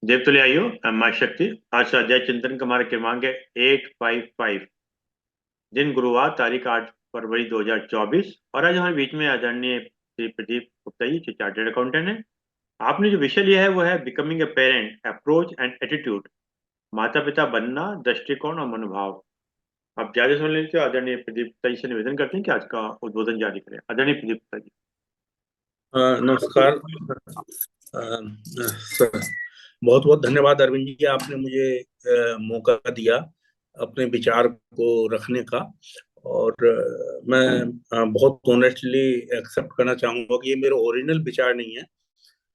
देवतुल्य आइयो माँ शक्ति। आज स्वाध्याय चिंतन का हमारा क्रमांक है 855। दिन गुरुवार, तारीख 8 फरवरी 2024। और आज हमारे बीच में आदरणीय श्री प्रदीप गुप्ता जी जो चार्टर्ड अकाउंटेंट है। आपने जो विषय लिया है वो है becoming a parent, approach and attitude. माता पिता बनना, दृष्टिकोण और मनोभाव। आप ज्यादा सुन लेते हो, आदरणीय प्रदीप गुप्ता जी से निवेदन करते हैं कि आज का उद्बोधन जारी करें। आदरणीय प्रदीप गुप्ता जी। नमस्कार। सर, बहुत बहुत धन्यवाद अरविंद जी, आपने मुझे मौका दिया अपने विचार को रखने का। और मैं बहुत ऑनेस्टली एक्सेप्ट करना चाहूंगा कि ये मेरे ओरिजिनल विचार नहीं है,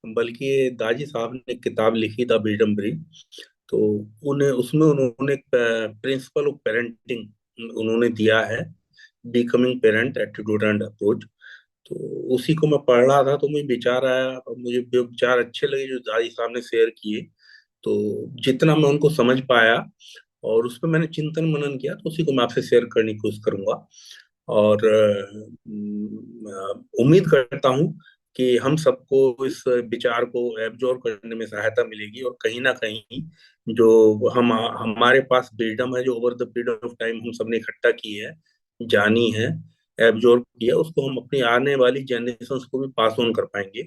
बल्कि ये दाजी साहब ने एक किताब लिखी द विजडम ब्रीड। तो उन्हें उसमें उन्होंने प्रिंसिपल ऑफ पेरेंटिंग उन्होंने दिया है, becoming parent attitude and approach. तो उसी को मैं पढ़ रहा था तो मुझे विचार आया, और मुझे वो विचार अच्छे लगे जो दादी साहब ने शेयर किए। तो जितना मैं उनको समझ पाया और उस पर मैंने चिंतन मनन किया, तो उसी को मैं आपसे शेयर करने की कोशिश करूंगा। और उम्मीद करता हूं कि हम सबको इस विचार को एब्जॉर्ब करने में सहायता मिलेगी, और कहीं ना कहीं जो हमारे पास विजडम है, जो over the period of time हम सबने इकट्ठा की है, जानी है, एब्जॉर्ब किया, उसको हम अपनी आने वाली जनरेशन को भी पास ऑन कर पाएंगे।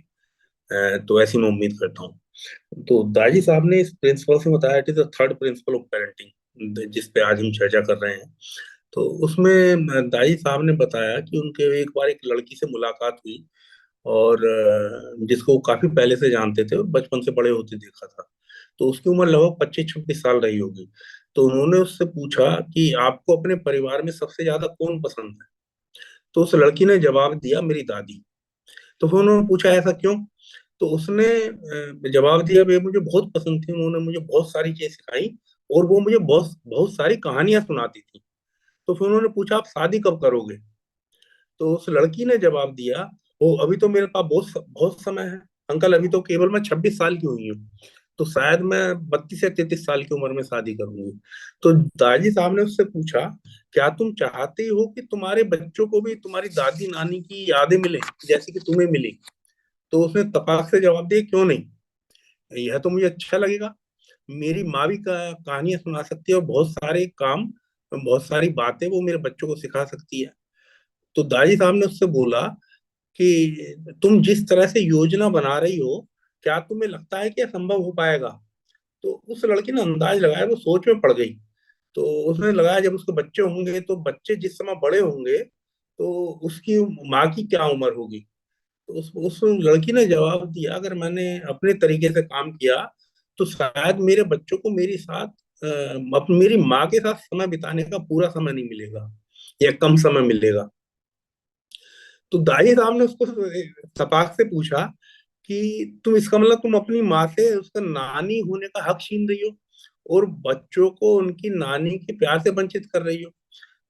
तो ऐसी मैं उम्मीद करता हूँ। तो दाजी साहब ने इस प्रिंसिपल से बताया, it is the third principle of parenting, जिस पे आज हम चर्चा कर रहे हैं। तो उसमें दाई साहब ने बताया कि उनके एक बार एक लड़की से मुलाकात हुई, और जिसको वो काफी पहले से जानते थे और बचपन से बड़े होते देखा था। तो उसकी उम्र लगभग 25-26 साल रही होगी। तो उन्होंने उससे पूछा कि आपको अपने परिवार में सबसे ज्यादा कौन पसंद है। तो उस लड़की ने जवाब दिया, मेरी दादी। तो फिर उन्होंने पूछा, ऐसा क्यों? तो उसने जवाब दिया, वे मुझे बहुत पसंद थी, उन्होंने मुझे बहुत सारी चीजें सिखाई, और वो मुझे बहुत बहुत सारी कहानियां सुनाती थी। तो फिर उन्होंने पूछा, आप शादी कब करोगे? तो उस लड़की ने जवाब दिया, वो अभी तो मेरे पास बहुत बहुत समय है अंकल, अभी तो केवल मैं 26 साल की हुई हूँ, तो शायद मैं 32 या 33 साल की उम्र में शादी करूंगी। तो दादी साहब ने उससे पूछा, क्या तुम चाहते हो कि तुम्हारे बच्चों को भी तुम्हारी दादी नानी की यादें मिले जैसे कि तुम्हें मिली? तो उसने तपाक से जवाब दिया, क्यों नहीं, यह तो मुझे अच्छा लगेगा। मेरी माँ भी कहानियां सुना सकती है, और बहुत सारे काम, बहुत सारी बातें वो मेरे बच्चों को सिखा सकती है। तो दादी साहब ने उससे बोला कि तुम जिस तरह से योजना बना रही हो, क्या तुम्हें लगता है कि यह संभव हो पाएगा? तो उस लड़की ने अंदाज लगाया, वो सोच में पड़ गई। तो उसने लगाया, जब उसके बच्चे होंगे तो बच्चे जिस समय बड़े होंगे तो उसकी माँ की क्या उम्र होगी। तो उस लड़की ने जवाब दिया, अगर मैंने अपने तरीके से काम किया तो शायद मेरे बच्चों को मेरी माँ के साथ समय बिताने का पूरा समय नहीं मिलेगा, या कम समय मिलेगा। तो दाई साहब ने उसको तपाक से पूछा कि तुम इसका मतलब तुम अपनी माँ से उसका नानी होने का हक छीन रही हो, और बच्चों को उनकी नानी के प्यार से वंचित कर रही हो?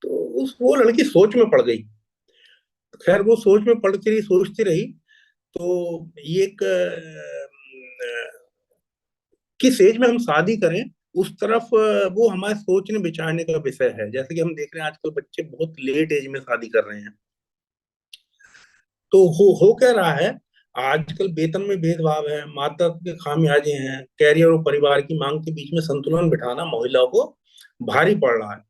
तो उस वो लड़की सोच में पड़ गई। खैर, वो सोच में पड़ती रही, सोचती रही। तो ये एक किस एज में हम शादी करें, उस तरफ वो हमारे सोचने विचारने का विषय है। जैसे कि हम देख रहे हैं आजकल बच्चे बहुत लेट एज में शादी कर रहे हैं। तो हो क्या रहा है, आजकल वेतन में भेदभाव है, माता के खामियाजे हैं, कैरियर और परिवार की मांग के बीच में संतुलन बिठाना महिलाओं को भारी पड़ रहा है,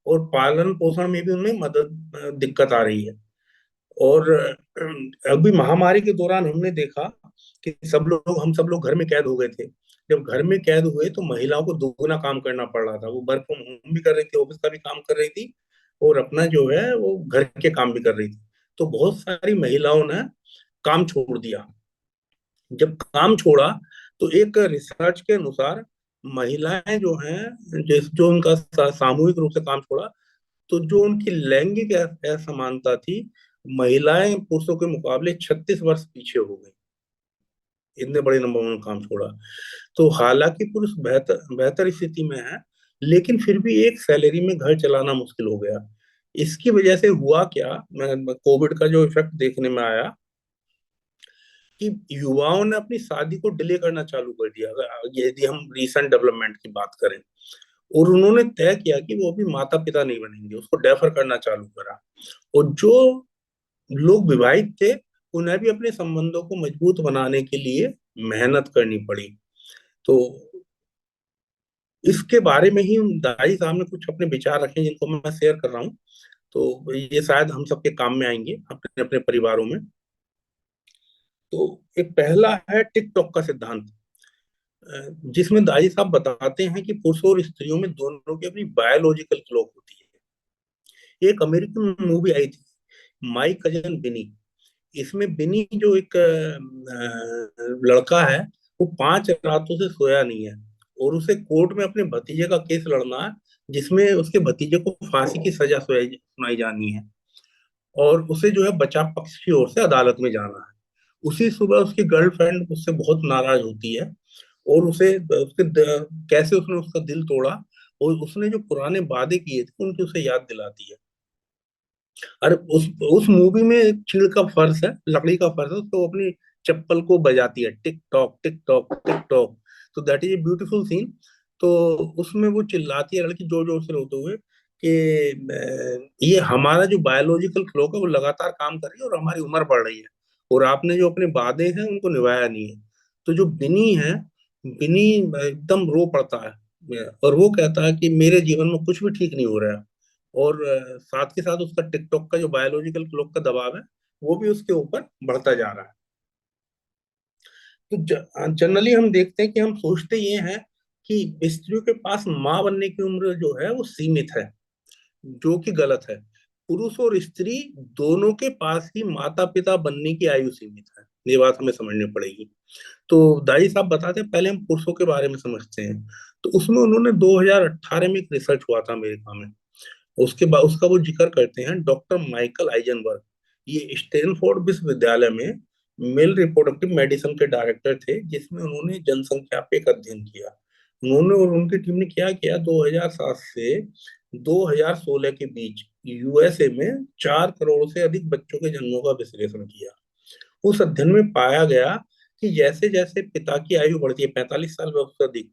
और पालन पोषण में भी उनमें मदद दिक्कत आ रही है। और अभी महामारी के दौरान हमने देखा कि हम सब लोग घर में कैद हो गए थे। जब घर में कैद हुए तो महिलाओं को दोगुना काम करना पड़ रहा था, वो वर्क फ्रॉम होम भी कर रही थी, ऑफिस का भी काम कर रही थी, और अपना जो है वो घर के काम भी कर रही थी। तो बहुत सारी महिलाओं ने काम छोड़ दिया। जब काम छोड़ा तो एक रिसर्च के अनुसार महिलाएं जो हैं, जो उनका सामूहिक रूप से काम छोड़ा, तो जो उनकी लैंगिक असमानता थी, महिलाएं पुरुषों के मुकाबले 36 वर्ष पीछे हो गई। इतने बड़े नंबर में उन्होंने काम छोड़ा। तो हालांकि पुरुष बेहतर बेहतर स्थिति में है, लेकिन फिर भी एक सैलरी में घर चलाना मुश्किल हो गया। इसकी वजह से हुआ क्या, मैं कोविड का जो इफेक्ट देखने में आया कि युवाओं ने अपनी शादी को डिले करना चालू कर दिया, यदि हम रिसेंट डेवलपमेंट की बात करें। और उन्होंने तय किया कि वो अभी माता पिता नहीं बनेंगे, उसको डेफर करना चालू करा। और जो लोग विवाहित थे, उन्हें भी अपने संबंधों को मजबूत बनाने के लिए मेहनत करनी पड़ी। तो इसके बारे में ही दाई साहब ने कुछ अपने विचार रखे हैं, जिनको मैं शेयर कर रहा हूँ। तो ये शायद हम सबके काम में आएंगे अपने अपने परिवारों में। तो एक पहला है टिकटॉक का सिद्धांत, जिसमें दाई साहब बताते हैं कि पुरुषों और स्त्रियों में दोनों की अपनी बायोलॉजिकल क्लॉक होती है। एक अमेरिकन मूवी आई थी, माई कजन बिनी। इसमें बिनी जो एक लड़का है, वो 5 रातों से सोया नहीं है, और उसे कोर्ट में अपने भतीजे का केस लड़ना है, जिसमें उसके भतीजे को फांसी की सजा सुनाई जानी है, और उसे जो है बचाव पक्ष की ओर से अदालत में जाना है। उसी सुबह उसकी गर्लफ्रेंड उससे बहुत नाराज होती है, और कैसे उसने उसका दिल तोड़ा, और उसने जो पुराने वादे किए थे उनकी उसे याद दिलाती है। अरे उस मूवी में एक चीड़ का फर्श है, लकड़ी का फर्श है, तो वो अपनी चप्पल को बजाती है, tick tock tick tock tick tock. तो that is a beautiful scene. तो उसमें वो चिल्लाती है, लड़की जोर जोर से रोते हुए, कि ये हमारा जो बायोलॉजिकल क्लॉक है वो लगातार काम कर रही है और हमारी उम्र बढ़ रही है, और आपने जो अपने वादे हैं उनको निभाया नहीं है। तो जो बिनी है, बिनी एकदम रो पड़ता है, और वो कहता है कि मेरे जीवन में कुछ भी ठीक नहीं हो रहा है। और साथ के साथ उसका टिकटॉक का जो बायोलॉजिकल क्लॉक का दबाव है, वो भी उसके ऊपर बढ़ता जा रहा है। तो जनरली हम देखते हैं कि हम सोचते ये हैं कि स्त्रियों के पास माँ बनने की उम्र जो है वो सीमित है, जो कि गलत है। पुरुष और स्त्री दोनों के पास ही माता पिता बनने की आयु सीमित है, ये बात हमें समझनी पड़ेगी। तो दाई साहब बताते हैं, पहले हम पुरुषों के बारे में समझते हैं। तो उसमें उन्होंने 2018 में एक रिसर्च हुआ था अमेरिका में, उसके बाद उसका वो जिक्र करते हैं, डॉक्टर माइकल आइजनबर्ग। ये स्टैनफोर्ड विश्वविद्यालय में मेल रिप्रोडक्टिव मेडिसिन के डायरेक्टर थे, जिसमें उन्होंने जनसंख्या पे एक अध्ययन किया। उन्होंने और उनकी टीम ने क्या किया, 2007 से 2016 के बीच यूएसए में 4 करोड़ से अधिक बच्चों के जन्मों का विश्लेषण किया। उस अध्ययन में पाया गया कि जैसे जैसे पिता की आयु बढ़ती है, 45 साल व उससे अधिक,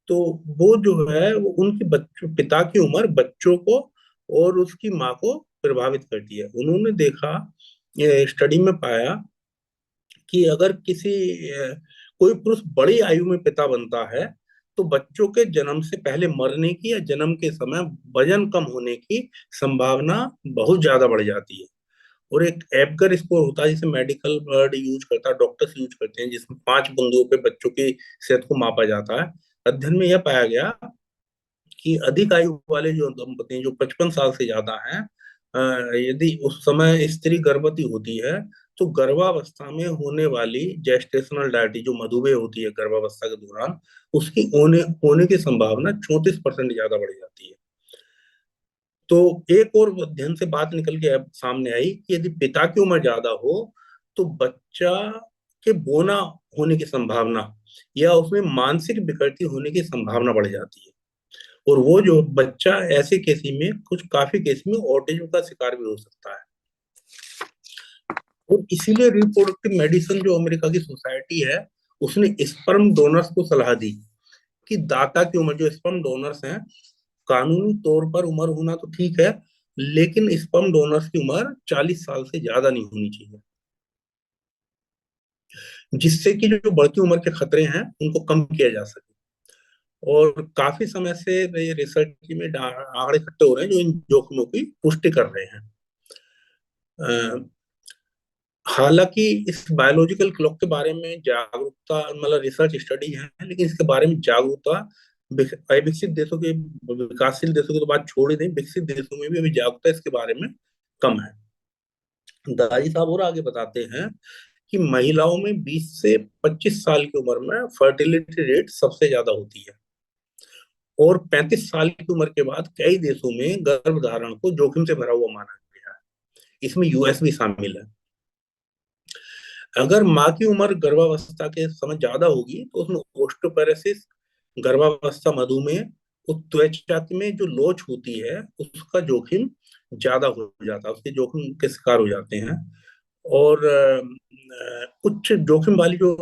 तो वो जो है वो उनकी बच्चों पिता की उम्र बच्चों को और उसकी माँ को प्रभावित करती है। उन्होंने देखा, स्टडी में पाया कि अगर कोई पुरुष बड़ी आयु में पिता बनता है, तो बच्चों के जन्म से पहले मरने की या जन्म के समय वजन कम होने की संभावना बहुत ज्यादा बढ़ जाती है। और एक एपगर स्कोर होता है जिसे मेडिकल वर्ड यूज करता है, डॉक्टर्स यूज करते हैं, जिसमें 5 बिंदुओं पे बच्चों की सेहत को मापा जाता है। अध्ययन में यह पाया गया कि अधिक आयु वाले जो दंपति हैं, जो 55 साल से ज्यादा हैं, यदि उस समय स्त्री गर्भवती होती है, तो गर्भावस्था में होने वाली जेस्टेशनल डायबिटीज, जो मधुमेह होती है गर्भावस्था के दौरान, उसकी होने होने की संभावना 34% ज्यादा बढ़ जाती है। तो एक और अध्ययन से बात निकल के अब सामने आई कि यदि पिता की उम्र ज्यादा हो, तो बच्चा के बोना होने की संभावना या उसमें मानसिक विकृति होने की संभावना बढ़ जाती है। और वो जो बच्चा ऐसे केस में, कुछ काफी केस में ऑटिज्म का शिकार भी हो सकता है। और इसीलिए रिप्रोडक्टिव मेडिसिन, जो अमेरिका की सोसाइटी है, उसने स्पर्म डोनर्स को सलाह दी कि दाता की उम्र, जो स्पर्म डोनर्स हैं, कानूनी तौर पर उम्र होना तो ठीक है, लेकिन स्पर्म डोनर्स की उम्र 40 साल से ज्यादा नहीं होनी चाहिए, जिससे कि जो बढ़ती उम्र के खतरे हैं उनको कम किया जा सके। और काफी समय से ये रिसर्च में आंकड़े इकट्ठे हो रहे हैं जो इन जोखिमों की पुष्टि कर रहे हैं। हालांकि इस बायोलॉजिकल क्लॉक के बारे में जागरूकता, मतलब रिसर्च स्टडी है, लेकिन इसके बारे में जागरूकता विकसित देशों के, विकासशील देशों की तो बात छोड़ ही दें, विकसित देशों में भी अभी जागरूकता इसके बारे में कम है। दाई साहब और आगे बताते हैं कि महिलाओं में 20 से 25 साल की उम्र में फर्टिलिटी रेट सबसे ज्यादा होती है, और 35 साल की उम्र के बाद कई देशों में गर्भधारण को जोखिम से भरा हुआ माना गया है। इसमें यूएस भी शामिल है। अगर माँ की उम्र गर्भावस्था के समय ज्यादा होगी, तो उसमें ओस्टोपेरेसिस, गर्भावस्था मधुमेह, और त्वचा में जो लोच होती है उसका जोखिम ज्यादा हो जाता है, उसके जोखिम के शिकार हो जाते हैं। और उच्च जोखिम वाली जो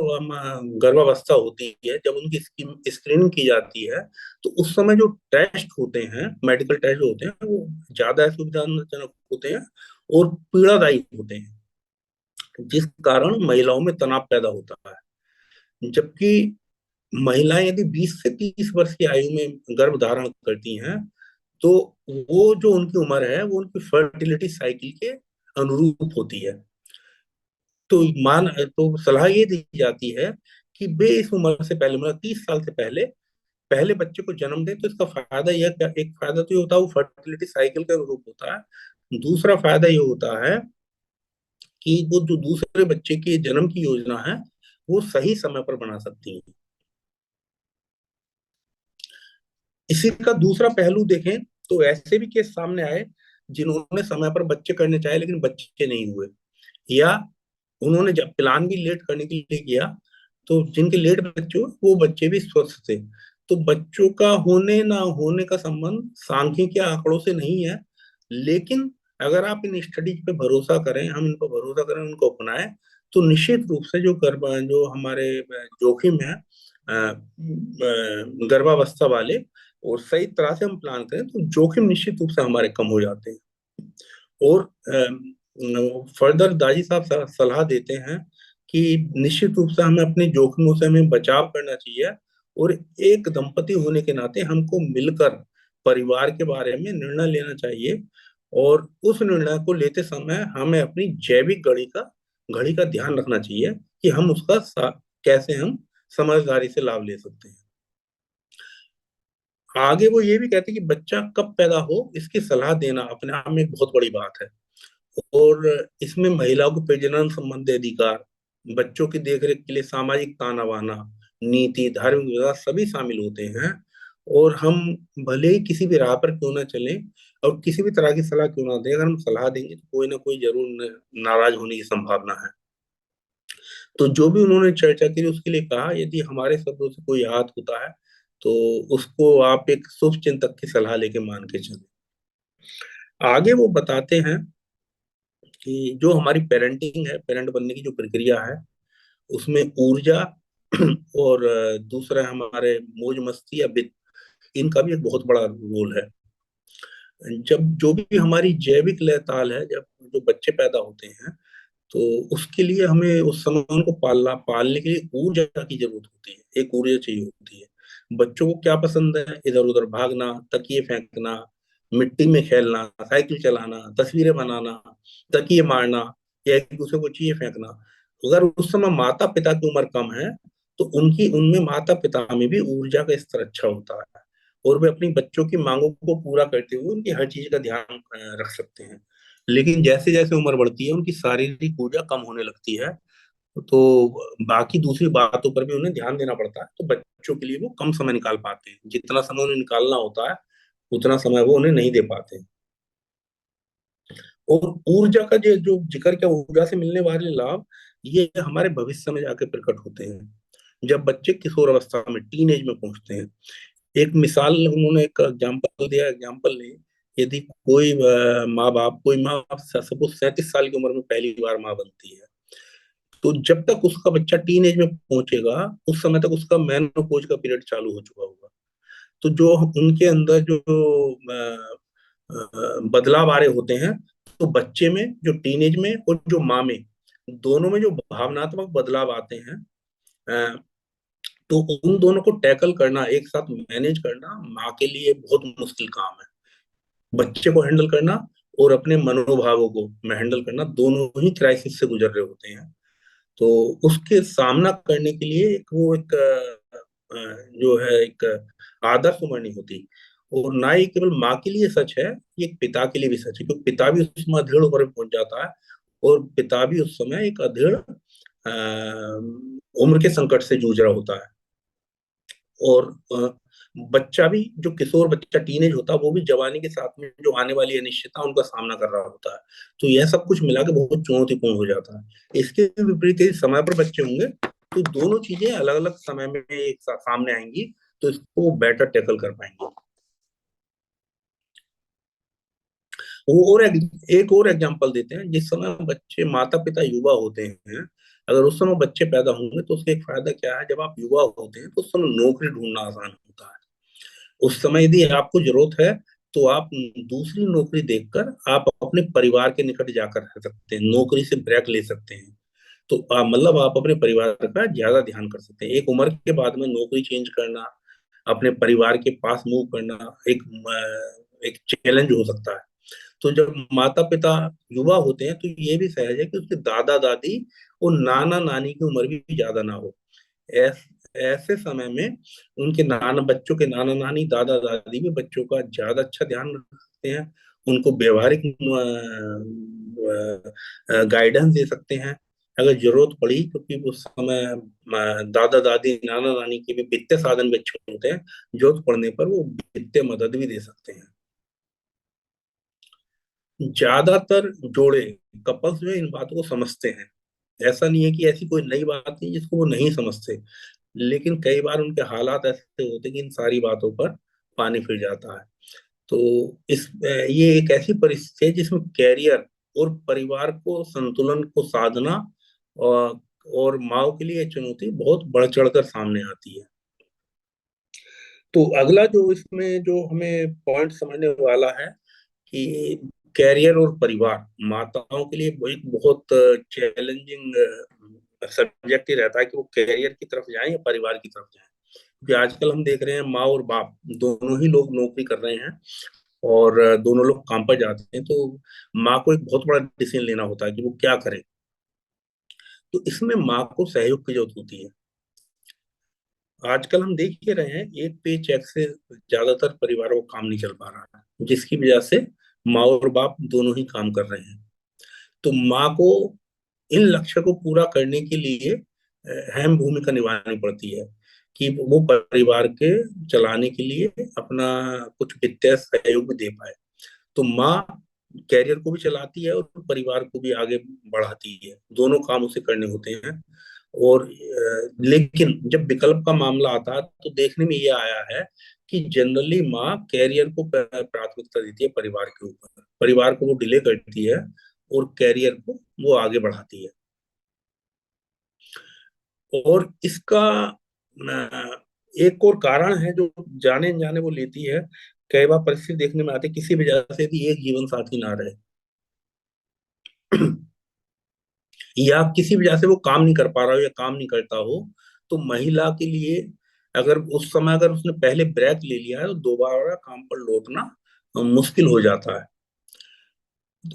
गर्भावस्था होती है, जब उनकी स्क्रीनिंग की जाती है, तो उस समय जो टेस्ट होते हैं, मेडिकल टेस्ट होते हैं, वो ज्यादा सुविधाजनक होते हैं और पीड़ादायी होते हैं, जिस कारण महिलाओं में तनाव पैदा होता है। जबकि महिलाएं यदि 20 से 30 वर्ष की आयु में गर्भ धारण करती हैं, तो वो जो उनकी उम्र है वो उनकी फर्टिलिटी साइकिल के अनुरूप होती है। तो सलाह ये दी जाती है कि वे इस उम्र से पहले, मतलब 30 साल से पहले पहले बच्चे को जन्म दें। तो इसका फायदा यह, एक फायदा तो ये होता है वो फर्टिलिटी साइकिल के अनुरूप होता है। दूसरा फायदा ये होता है कि वो जो दूसरे बच्चे की जन्म की योजना है वो सही समय पर बना सकती है। इसी का दूसरा पहलू देखें तो ऐसे भी केस सामने आए जिन्होंने समय पर बच्चे करने चाहे लेकिन बच्चे नहीं हुए, या उन्होंने जब प्लान भी लेट करने के लिए किया, तो जिनके लेट बच्चे हुए वो बच्चे भी स्वस्थ थे। तो बच्चों का होने ना होने का संबंध सांख्यिकीय आंकड़ों से नहीं है, लेकिन अगर आप इन स्टडीज पे भरोसा करें, हम इन पर भरोसा करें, उनको अपनाएं, तो निश्चित रूप से जो हमारे जोखिम है गर्भावस्था वाले, और सही तरह से हम प्लान करें तो जोखिम निश्चित रूप से हमारे कम हो जाते हैं। और फर्दर दाजी साहब सलाह देते हैं कि निश्चित रूप से हमें अपने जोखिमों से हमें बचाव करना चाहिए, और एक दंपति होने के नाते हमको मिलकर परिवार के बारे में निर्णय लेना चाहिए। और उस निर्णय को लेते समय हमें अपनी जैविक घड़ी का ध्यान रखना चाहिए कि हम कैसे हम समझदारी से लाभ ले सकते हैं। आगे वो ये भी कहते हैं कि बच्चा कब पैदा हो इसकी सलाह देना अपने आप में एक बहुत बड़ी बात है, और इसमें महिलाओं को प्रजनन संबंधी अधिकार, बच्चों की देखरेख के लिए सामाजिक ताना बाना, नीति, धार्मिक विवाद सभी शामिल होते हैं। और हम भले ही किसी भी राह पर क्यों ना चलें और किसी भी तरह की सलाह क्यों ना दें, अगर हम सलाह देंगे तो कोई ना कोई जरूर नाराज होने की संभावना है। तो जो भी उन्होंने चर्चा की उसके लिए कहा, यदि हमारे शब्दों से कोई आहत होता है तो उसको आप एक शुभ चिंतक की सलाह लेके मान के चलें। आगे वो बताते हैं कि जो हमारी पेरेंटिंग है, पेरेंट बनने की जो प्रक्रिया है, उसमें ऊर्जा और दूसरा हमारे मौज मस्ती या वित्त, इनका भी एक बहुत बड़ा रोल है। जब जो भी हमारी जैविक लय ताल है, जब जो बच्चे पैदा होते हैं, तो उसके लिए हमें उस समय उनको पालने के लिए ऊर्जा की जरूरत होती है, एक ऊर्जा चाहिए होती है। बच्चों को क्या पसंद है? इधर उधर भागना, तकिए फेंकना, मिट्टी में खेलना, साइकिल चलाना, तस्वीरें बनाना, तकिए मारना, या एक दूसरे को चीजें फेंकना। अगर उस समय माता पिता की उम्र कम है तो उनकी उनमें माता पिता में भी ऊर्जा का स्तर अच्छा होता है, और वे अपनी बच्चों की मांगों को पूरा करते हुए उनकी हर चीज का ध्यान रख सकते हैं। लेकिन जैसे जैसे उम्र बढ़ती है उनकी शारीरिक ऊर्जा कम होने लगती है, तो बाकी दूसरी बातों पर भी उन्हें ध्यान देना पड़ता है। तो बच्चों के लिए वो कम समय निकाल पाते हैं, जितना समय उन्हें निकालना होता है उतना समय वो उन्हें नहीं दे पाते। और ऊर्जा का जो जो जिक्र किया, ऊर्जा से मिलने वाले लाभ, ये हमारे भविष्य में जाके प्रकट होते हैं जब बच्चे किशोर अवस्था में, टीन एज में पहुंचते हैं। एक मिसाल उन्होंने एक एग्जाम्पल दिया, एग्जाम्पल ने, यदि माँ बाप, कोई माँ सपोज 37 साल की उम्र में पहली बार माँ बनती है, तो जब तक उसका बच्चा टीन एज में पहुंचेगा उस समय तक उसका मेनोपॉज का पीरियड चालू हो चुका होगा। तो जो उनके अंदर जो बदलाव आ रहे होते हैं, तो बच्चे में, जो टीनेज में और जो माँ में, दोनों में जो भावनात्मक बदलाव आते हैं, अ, तो उन दोनों को टैकल करना, एक साथ मैनेज करना माँ के लिए बहुत मुश्किल काम है। बच्चे को हैंडल करना और अपने मनोभावों को हैंडल करना, दोनों ही क्राइसिस से गुजर रहे होते हैं। तो उसके सामना करने के लिए एक जो है एक आदर्श उम्र नहीं होती। और ना ही केवल माँ के लिए सच है, ये एक पिता के लिए भी सच है, क्योंकि पिता भी उस समय अधेड़ उम्र में पहुंच जाता है, और पिता भी उस समय एक अधेड़ उम्र के संकट से जूझ रहा होता है। और बच्चा भी, जो किशोर बच्चा टीनेज होता है, वो भी जवानी के साथ में जो आने वाली अनिश्चितता उनका सामना कर रहा होता है। तो यह सब कुछ मिला के बहुत चुनौतीपूर्ण हो जाता है। इसके विपरीत यदि समय पर बच्चे होंगे तो दोनों चीजें अलग अलग समय में एक साथ सामने आएंगी, तो इसको बेटर टैकल कर पाएंगे। वो एक और एग्जांपल देते हैं, जिस समय बच्चे, माता पिता युवा होते हैं, अगर उस समय बच्चे पैदा होंगे तो उसका एक फायदा क्या है, जब आप युवा होते हैं तो उस समय नौकरी ढूंढना आसान होता है। उस समय यदि आपको जरूरत है तो आप दूसरी नौकरी देखकर आप अपने परिवार के निकट जाकर रह सकते हैं, नौकरी से ब्रेक ले सकते हैं। तो मतलब आप अपने परिवार का ज्यादा ध्यान कर सकते हैं। एक उम्र के बाद में नौकरी चेंज करना, अपने परिवार के पास मूव करना एक चैलेंज हो सकता है। तो जब माता पिता युवा होते हैं तो ये भी सहज है कि उसके दादा दादी और नाना नानी की उम्र भी ज्यादा ना हो। ऐस, ऐसे समय में उनके नाना बच्चों के नाना नानी दादा दादी भी बच्चों का ज्यादा अच्छा ध्यान रख सकते हैं, उनको व्यवहारिक गाइडेंस दे सकते हैं अगर जरूरत पड़ी, क्योंकि उस समय दादा दादी नाना नानी के भी वित्तीय साधन भी अच्छे होते हैं, जरूरत पड़ने पर वो वित्तीय मदद भी दे सकते हैं। ज्यादातर जोड़े कपल्स जो है इन बातों को समझते हैं। ऐसा नहीं है कि ऐसी कोई नई बात नहीं जिसको वो नहीं समझते, लेकिन कई बार उनके हालात ऐसे होते हैं कि इन सारी बातों पर पानी फिर जाता है। तो ये एक ऐसी परिस्थिति है जिसमें कैरियर और परिवार को संतुलन को साधना और माँ के लिए चुनौती बहुत बढ़ चढ़कर सामने आती है। तो अगला जो इसमें जो हमें पॉइंट समझने वाला है कि कैरियर और परिवार माताओं के लिए वो एक बहुत चैलेंजिंग सब्जेक्ट ही रहता है कि वो कैरियर की तरफ जाएं या परिवार की तरफ जाएं। क्योंकि आजकल हम देख रहे हैं माँ और बाप दोनों ही लोग नौकरी कर रहे हैं और दोनों लोग काम पर जाते हैं, तो माँ को एक बहुत बड़ा डिसीजन लेना होता है कि वो क्या करे। तो इसमें माँ को सहयोग की जरूरत होती है। आजकल हम देख ही रहे हैं एक पे चेक से ज्यादातर परिवारों को काम नहीं चल पा रहा है, जिसकी वजह से माँ और बाप दोनों ही काम कर रहे हैं। तो माँ को इन लक्ष्य को पूरा करने के लिए अहम भूमिका निभानी पड़ती है कि वो परिवार के चलाने के लिए अपना कुछ वित्तीय सहयोग भी दे पाए। तो माँ कैरियर को भी चलाती है और परिवार को भी आगे बढ़ाती है, दोनों काम उसे करने होते हैं। और लेकिन जब विकल्प का मामला आता है तो देखने में ये आया है कि जनरली माँ कैरियर को प्राथमिकता देती है परिवार के ऊपर, परिवार को वो डिले करती है और कैरियर को वो आगे बढ़ाती है। और इसका एक और कारण है जो जाने अनजाने वो लेती है। कई बार परिस्थिति देखने में आती है किसी वजह से भी एक जीवन साथी ना रहे या किसी वजह से वो काम नहीं कर पा रहा हो या काम नहीं करता हो, तो महिला के लिए अगर उस समय अगर उसने पहले ब्रेक ले लिया है तो दोबारा काम पर लौटना मुश्किल हो जाता है।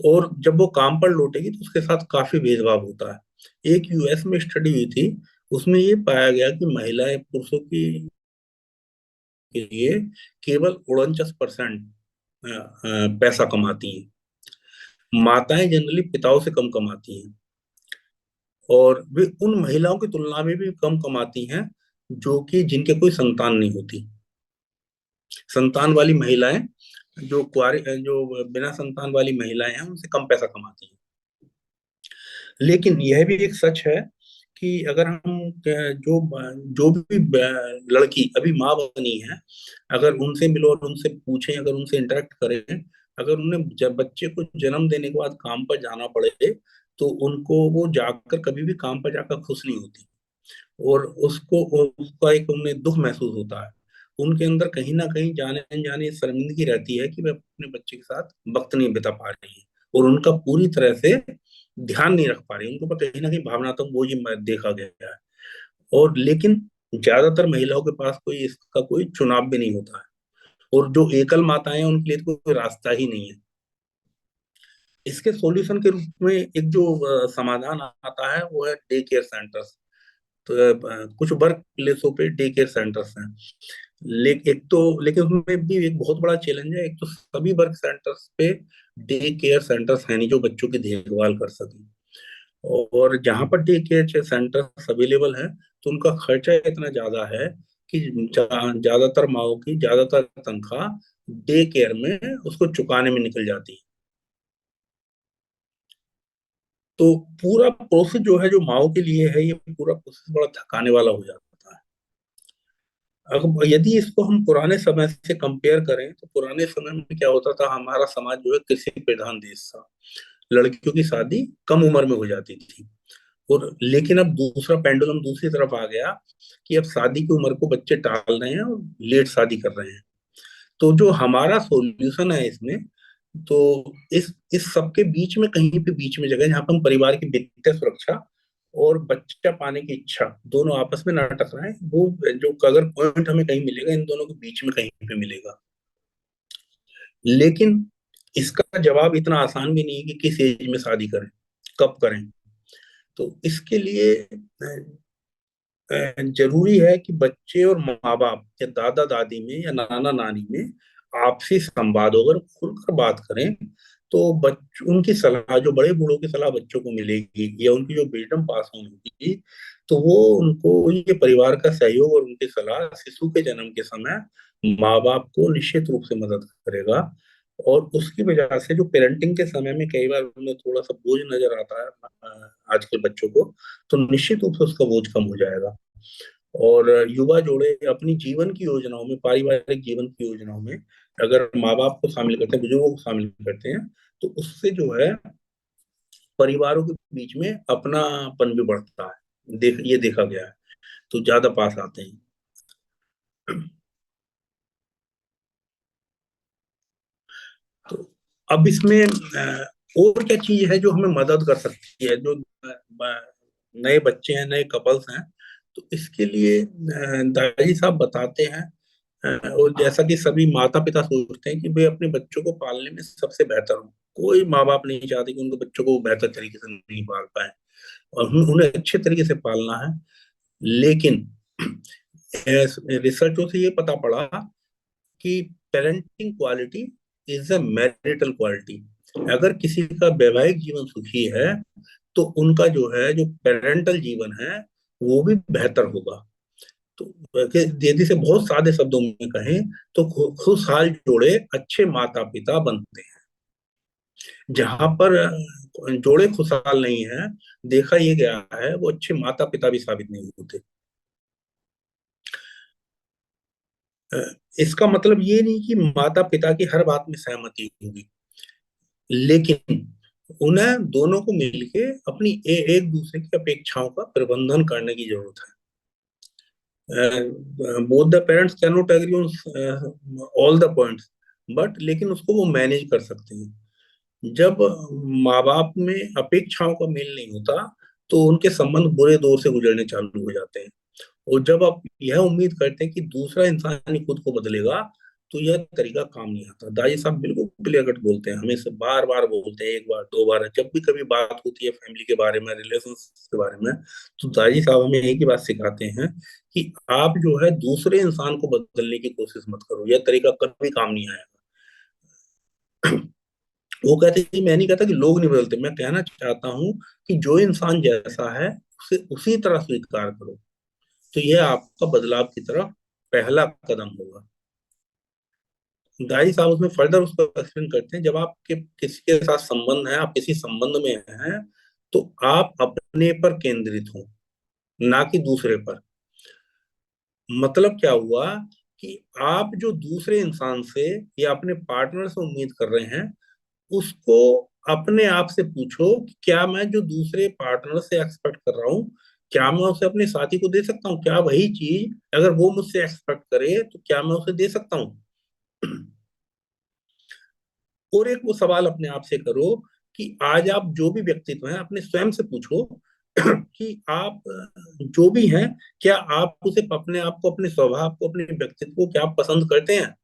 और जब वो काम पर लौटेगी तो उसके साथ काफी भेदभाव होता है। एक यूएस में स्टडी हुई थी, उसमें ये पाया गया कि महिलाएं पुरुषों की के लिए केवल 49% पैसा कमाती हैं। माताएं जनरली पिताओं से कम कमाती हैं और वे उन महिलाओं की तुलना में भी कम कमाती हैं जो कि जिनके कोई संतान नहीं होती। संतान वाली महिलाएं जो बिना संतान वाली महिलाएं हैं उनसे कम पैसा कमाती हैं। लेकिन यह भी एक सच है कि अगर हम जो जो भी लड़की अभी माँ बनी है, अगर उनसे मिलो और उनसे पूछें, अगर उनसे इंटरेक्ट करें, अगर उन्हें जब बच्चे को जन्म देने के बाद काम पर जाना पड़े तो उनको वो जाकर कभी भी काम पर जाकर खुश नहीं होती और उसका एक उन्हें दुख महसूस होता है। उनके अंदर कहीं ना कहीं जाने अनजाने शर्मिंदगी रहती है कि वे अपने बच्चे के साथ वक्त नहीं बिता पा रही है और उनका पूरी तरह से ध्यान नहीं रख पा रही, उनको पर कहीं ना कहीं भावनात्मक बोझ देखा गया है। और लेकिन ज्यादातर महिलाओं के पास कोई इसका कोई चुनाव भी नहीं होता है और जो एकल माताएं हैं उनके लिए तो कोई रास्ता ही नहीं है। इसके सॉल्यूशन के रूप में एक जो समाधान आता है वो है डे केयर सेंटर्स। तो कुछ वर्क प्लेसों पे डे केयर सेंटर्स हैं, लेकिन उसमें भी एक बहुत बड़ा चैलेंज है। एक तो सभी वर्क सेंटर्स पे डे केयर सेंटर्स है नहीं जो बच्चों की देखभाल कर सकें, और जहां per day care centres available है तो उनका खर्चा इतना ज्यादा है कि ज्यादातर माओ की ज्यादातर तनख्वाह डे केयर में उसको चुकाने में निकल जाती है। तो पूरा प्रोसेस जो है जो माओ के लिए है, ये पूरा प्रोसेस बड़ा थकाने वाला हो जाता है। अगर यदि इसको हम पुराने समय से कंपेयर करें तो पुराने समय में क्या होता था, हमारा समाज जो है कृषि प्रधान देश था, लड़कियों की शादी कम उम्र में हो जाती थी। और लेकिन अब दूसरा पेंडुलम दूसरी तरफ आ गया कि अब शादी की उम्र को बच्चे टाल रहे हैं और लेट शादी कर रहे हैं। तो जो हमारा सॉल्यूशन है इसमें, तो इस सब के बीच में कहीं पे बीच में जगह जहाँ पे हम परिवार की वित्तीय सुरक्षा और बच्चा पाने की इच्छा, दोनों आपस में ना टकराएं। वो जो अगर पॉइंट हमें कहीं मिलेगा, इन दोनों के बीच में कहीं पे मिलेगा। लेकिन इसका जवाब इतना आसान भी नहीं है कि किस एज में शादी करें, कब करें। तो इसके लिए जरूरी है कि बच्चे और माँ बाप या दादा दादी में या नाना नानी में आपसी संवाद हो। अगर खुलकर बात करें तो उनकी सलाह, जो बड़े बूढ़ों की सलाह बच्चों को मिलेगी या उनकी जो विजडम पास ऑन होगी, तो वो उनको ये परिवार का सहयोग और उनकी सलाह शिशु के जन्म के समय माँ बाप को निश्चित रूप से मदद करेगा। और उसकी वजह से जो पेरेंटिंग के समय में कई बार उन्हें थोड़ा सा बोझ नजर आता है आजकल बच्चों को, तो निश्चित रूप से उसका बोझ कम हो जाएगा। और युवा जोड़े अपनी जीवन की योजनाओं में, पारिवारिक जीवन की योजनाओं में अगर माँ बाप को शामिल करते हैं, बुजुर्गों को शामिल करते हैं, तो उससे जो है परिवारों के बीच में अपनापन भी बढ़ता है। ये देखा गया है, तो ज्यादा पास आते हैं। तो अब इसमें और क्या चीज है जो हमें मदद कर सकती है, जो नए बच्चे हैं, नए कपल्स हैं, तो इसके लिए दादी साहब बताते हैं। और जैसा कि सभी माता पिता सोचते हैं कि वे अपने बच्चों को पालने में सबसे बेहतर हो, कोई माँ बाप नहीं चाहते कि उनके बच्चों को बेहतर तरीके से नहीं पाल पाए, और उन्हें अच्छे तरीके से पालना है। लेकिन रिसर्चों से ये पता पड़ा कि parenting quality is a marital quality. अगर किसी का वैवाहिक जीवन सुखी है तो उनका जो है, जो पेरेंटल जीवन है, वो भी बेहतर होगा। तो यदि से बहुत सादे शब्दों में कहें तो खुशहाल जोड़े अच्छे माता पिता बनते हैं। जहां पर जोड़े खुशहाल नहीं है, देखा ये गया है, वो अच्छे माता पिता भी साबित नहीं होते। अ, इसका मतलब ये नहीं कि माता पिता की हर बात में सहमति होगी, लेकिन उन्हें दोनों को मिलके अपनी एक दूसरे की अपेक्षाओं का प्रबंधन करने की जरूरत है। Both the parents can not agree on all the points, but लेकिन उसको वो मैनेज कर सकते हैं। जब माँ बाप में अपेक्षाओं का मेल नहीं होता, तो उनके संबंध बुरे दौर से गुजरने चालू हो जाते हैं। और जब आप यह उम्मीद करते हैं कि दूसरा इंसान ही खुद को बदलेगा, तो यह तरीका काम नहीं आता। दाई साहब बिल्कुल क्लियर कट बोलते हैं, हमें से बार बार बोलते हैं, एक बार दो बार, जब भी कभी बात होती है फैमिली के बारे में, रिलेशन के बारे में, तो दाई साहब हमें एक ही बात सिखाते हैं कि आप जो है दूसरे इंसान को बदलने की कोशिश मत करो, यह तरीका कभी काम नहीं आएगा। वो कहते हैं कि मैं नहीं कहता कि लोग नहीं बदलते, मैं कहना चाहता हूँ कि जो इंसान जैसा है उसे उसी तरह स्वीकार करो। तो यह आपका बदलाव की तरफ पहला कदम होगा। दाई साहब उसमें फर्दर उसको एक्सप्लेन करते हैं, जब आपके किसी के साथ संबंध है, आप किसी संबंध में हैं, तो आप अपने पर केंद्रित हो, ना कि दूसरे पर। मतलब क्या हुआ कि आप जो दूसरे इंसान से या अपने पार्टनर से उम्मीद कर रहे हैं, उसको अपने आप से पूछो कि क्या मैं जो दूसरे पार्टनर से एक्सपेक्ट कर रहा हूँ, क्या मैं उसे अपने साथी को दे सकता हूँ? क्या वही चीज अगर वो मुझसे एक्सपेक्ट करे तो क्या मैं उसे दे सकता हूँ? और एक वो सवाल अपने आप से करो कि आज आप जो भी व्यक्तित्व हैं, अपने स्वयं से पूछो कि आप जो भी हैं, क्या आप उसे अपने आप को, अपने स्वभाव को, अपने व्यक्तित्व को क्या आप पसंद करते हैं?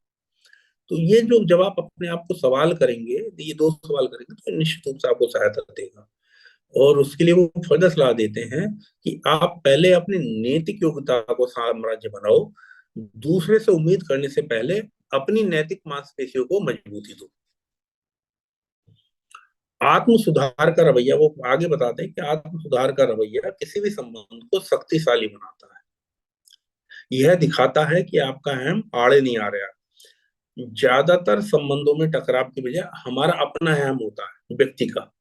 तो ये जो जब आप अपने आप को सवाल करेंगे, ये दो सवाल करेंगे, तो निश्चित रूप से आपको सहायता देगा। और उसके लिए वो फर्दर सलाह देते हैं कि आप पहले अपनी नैतिक योग्यता को साम्राज्य बनाओ, दूसरे से उम्मीद करने से पहले अपनी नैतिक मांसपेशियों को मजबूती दो। आत्म सुधार का रवैया, वो आगे बताते हैं कि आत्म सुधार का रवैया किसी भी संबंध को शक्तिशाली बनाता है। यह दिखाता है कि आपका अहम आड़े नहीं आ रहा। ज्यादातर संबंधों में टकराव की वजह हमारा अपना अहम होता है, व्यक्ति का,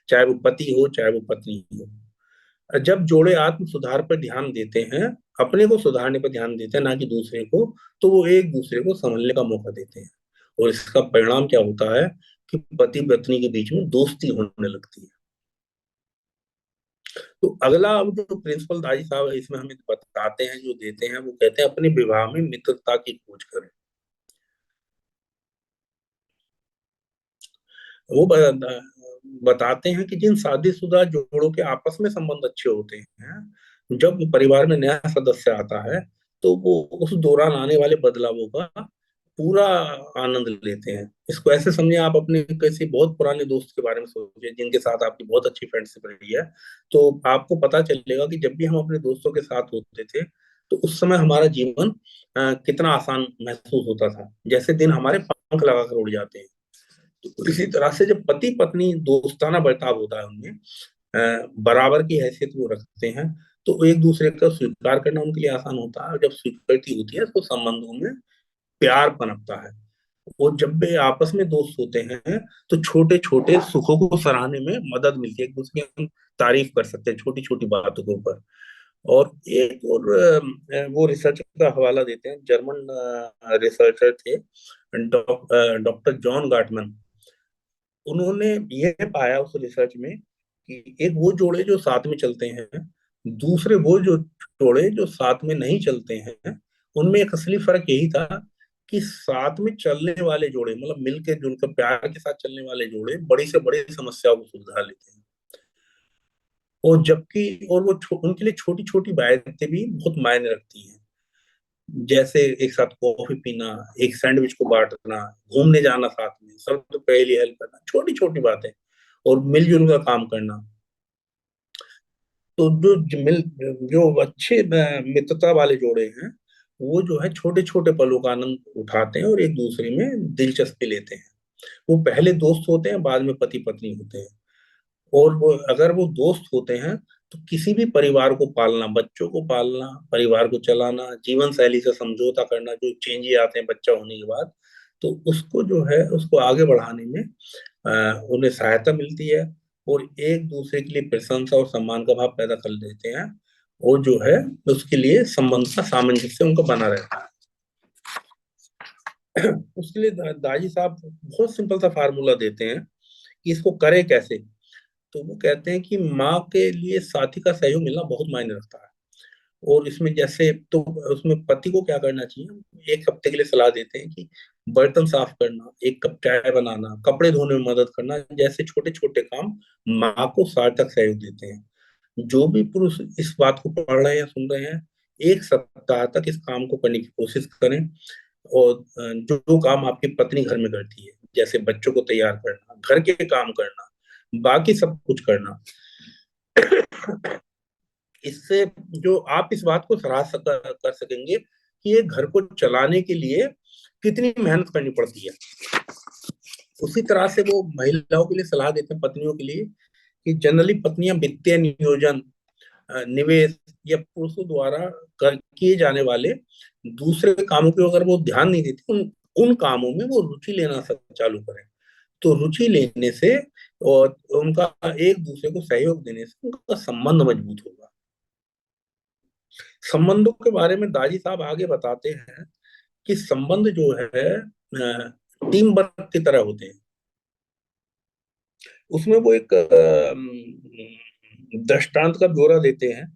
चाहे वो पति हो चाहे वो पत्नी हो। जब जोड़े आत्म सुधार पर ध्यान देते हैं, अपने को सुधारने पर ध्यान देते हैं, ना कि दूसरे को, तो वो एक दूसरे को समझने का मौका देते हैं। और इसका परिणाम क्या होता है कि पति पत्नी के बीच में दोस्ती होने लगती है। तो अगला अब जो प्रिंसिपल दाई साहब इसमें हमें बताते हैं, जो देते हैं, वो कहते हैं अपने विवाह में मित्रता की खोज करें। वो बताते हैं कि जिन शादीशुदा जोड़ों के आपस में संबंध अच्छे होते हैं, जब परिवार में नया सदस्य आता है तो वो उस दौरान आने वाले बदलावों का पूरा आनंद लेते हैं। इसको ऐसे समझे, आप अपने किसी बहुत पुराने दोस्त के बारे में सोचिए जिनके साथ आपकी बहुत अच्छी फ्रेंडशिप रही है। तो आपको पता चलेगा कि जब भी हम अपने दोस्तों के साथ होते थे तो उस समय हमारा जीवन कितना आसान महसूस होता था, जैसे दिन हमारे पंख लगाकर उड़ जाते हैं। तो इसी तरह से जब पति पत्नी दोस्ताना बर्ताव होता है उनमें, बराबर की हैसियत वो रखते हैं, तो एक दूसरे का स्वीकार करना उनके लिए आसान होता है। और जब स्वीकृति होती है तो संबंधों में प्यार पनपता है। और जब वे आपस में दोस्त होते हैं तो छोटे छोटे सुखों को सराहने में मदद मिलती है, एक दूसरे की हम तारीफ कर सकते हैं छोटी छोटी बातों के ऊपर। और एक और वो रिसर्च का हवाला देते हैं, जर्मन रिसर्चर थे डॉक्टर जॉन गाटमन। उन्होंने ये पाया उस रिसर्च में कि एक वो जोड़े जो साथ में चलते हैं, दूसरे वो जो जोड़े जो साथ में नहीं चलते हैं, उनमें एक असली फर्क यही था कि साथ में चलने वाले जोड़े, मतलब मिलके जुलकर प्यार के साथ चलने वाले जोड़े बड़ी से बड़ी समस्याओं को सुलझा लेते हैं। और जबकि और वो उनके लिए छोटी छोटी बातें भी बहुत मायने रखती हैं, जैसे एक साथ कॉफी पीना, एक सैंडविच को बांटना, घूमने जाना साथ में, सब तो पहली हेल्प करना, छोटी छोटी बातें, और मिलजुल कर काम करना। तो जो अच्छे मित्रता वाले जोड़े हैं, वो जो है छोटे छोटे पलों का आनंद उठाते हैं और एक दूसरे में दिलचस्पी लेते हैं। वो पहले दोस्त होते हैं, बाद में पति पत्नी होते हैं। और वो अगर वो दोस्त होते हैं तो किसी भी परिवार को पालना, बच्चों को पालना, परिवार को चलाना, जीवन शैली से समझौता करना, जो चेंजेस आते हैं बच्चा होने के बाद, तो उसको जो है उसको आगे बढ़ाने में उन्हें सहायता मिलती है। और एक दूसरे के लिए प्रशंसा और सम्मान का भाव पैदा कर देते हैं। और जो है उसके लिए संबंध का सामंजस्य उनका बना रहता है। उसके लिए दाजी साहब बहुत सिंपल सा फार्मूला देते हैं कि इसको करे कैसे। तो वो कहते हैं कि माँ के लिए साथी का सहयोग मिलना बहुत मायने रखता है। और इसमें जैसे तो उसमें पति को क्या करना चाहिए, एक हफ्ते के लिए सलाह देते हैं कि बर्तन साफ करना, एक कप चाय बनाना, कपड़े धोने में मदद करना, जैसे छोटे छोटे काम माँ को सार्थक सहयोग देते हैं। जो भी पुरुष इस बात को पढ़ रहे हैं या सुन रहे हैं, एक सप्ताह तक इस काम को करने की कोशिश करें। और जो काम आपकी पत्नी घर में करती है, जैसे बच्चों को तैयार करना, घर के काम करना, बाकी सब कुछ करना, इससे जो आप इस बात को कर सकेंगे कि ये घर को चलाने के लिए कितनी मेहनत करनी पड़ती है। उसी तरह से वो महिलाओं के लिए सलाह देते हैं, पत्नियों के लिए, कि जनरली पत्नियां वित्तीय नियोजन, निवेश या पुरुषों द्वारा किए जाने वाले दूसरे कामों को अगर वो ध्यान नहीं देती, उन उन कामों में वो रुचि लेना चालू करें। तो रुचि लेने से और उनका एक दूसरे को सहयोग देने से उनका संबंध मजबूत होगा। संबंधों के बारे में दाजी साहब आगे बताते हैं कि संबंध जो है टीम वर्क की तरह होते हैं। उसमें वो एक दृष्टांत का ब्यौरा देते हैं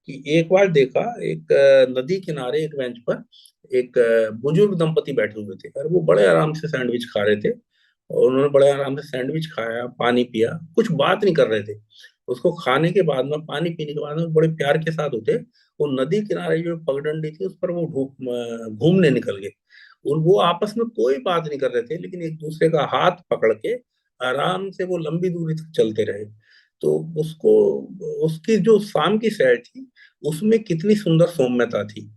कि एक बार देखा, एक नदी किनारे एक बेंच पर एक बुजुर्ग दंपति बैठे हुए थे और वो बड़े आराम से सैंडविच खा रहे थे। और उन्होंने बड़े आराम से सैंडविच खाया, पानी पिया, कुछ बात नहीं कर रहे थे। उसको खाने के बाद में, पानी पीने के बाद में बड़े प्यार के साथ होते, वो नदी किनारे जो पगडंडी थी उस पर वो घूमने निकल गए। और वो आपस में कोई बात नहीं कर रहे थे, लेकिन एक दूसरे का हाथ पकड़ के आराम से वो लंबी दूरी तक चलते रहे। तो उसको, उसकी जो शाम की सैर थी उसमें कितनी सुंदर सौम्यता थी।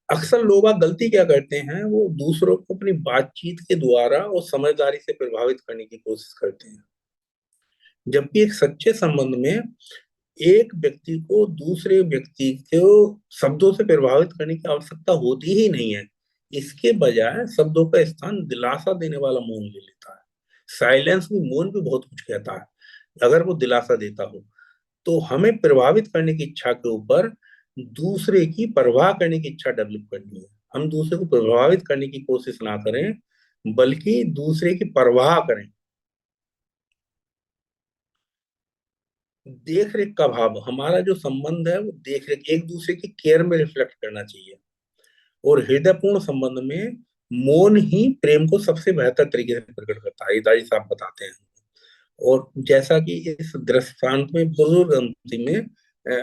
अक्सर लोग गलती क्या करते हैं, वो दूसरों को अपनी बातचीत के द्वारा और समझदारी से प्रभावित करने की कोशिश करते हैं, जबकि एक सच्चे संबंध में एक व्यक्ति को दूसरे व्यक्ति को शब्दों से प्रभावित करने की आवश्यकता होती ही नहीं है। इसके बजाय शब्दों का स्थान दिलासा देने वाला मौन ले लेता है। साइलेंस भी, मौन भी बहुत कुछ कहता है अगर वो दिलासा देता हो। तो हमें प्रभावित करने की इच्छा के ऊपर दूसरे की परवाह करने की इच्छा डेवलप करनी है। हम दूसरे को प्रभावित करने की कोशिश ना करें, बल्कि दूसरे की परवाह करें। देख रेख का भाव, हमारा जो संबंध है वो देख रेख, एक दूसरे की केयर में रिफ्लेक्ट करना चाहिए। और हृदयपूर्ण संबंध में मौन ही प्रेम को सबसे बेहतर तरीके से प्रकट करता है, दाई साहब बताते हैं। और जैसा कि इस दृष्टांत में बुजुर्ग अंति में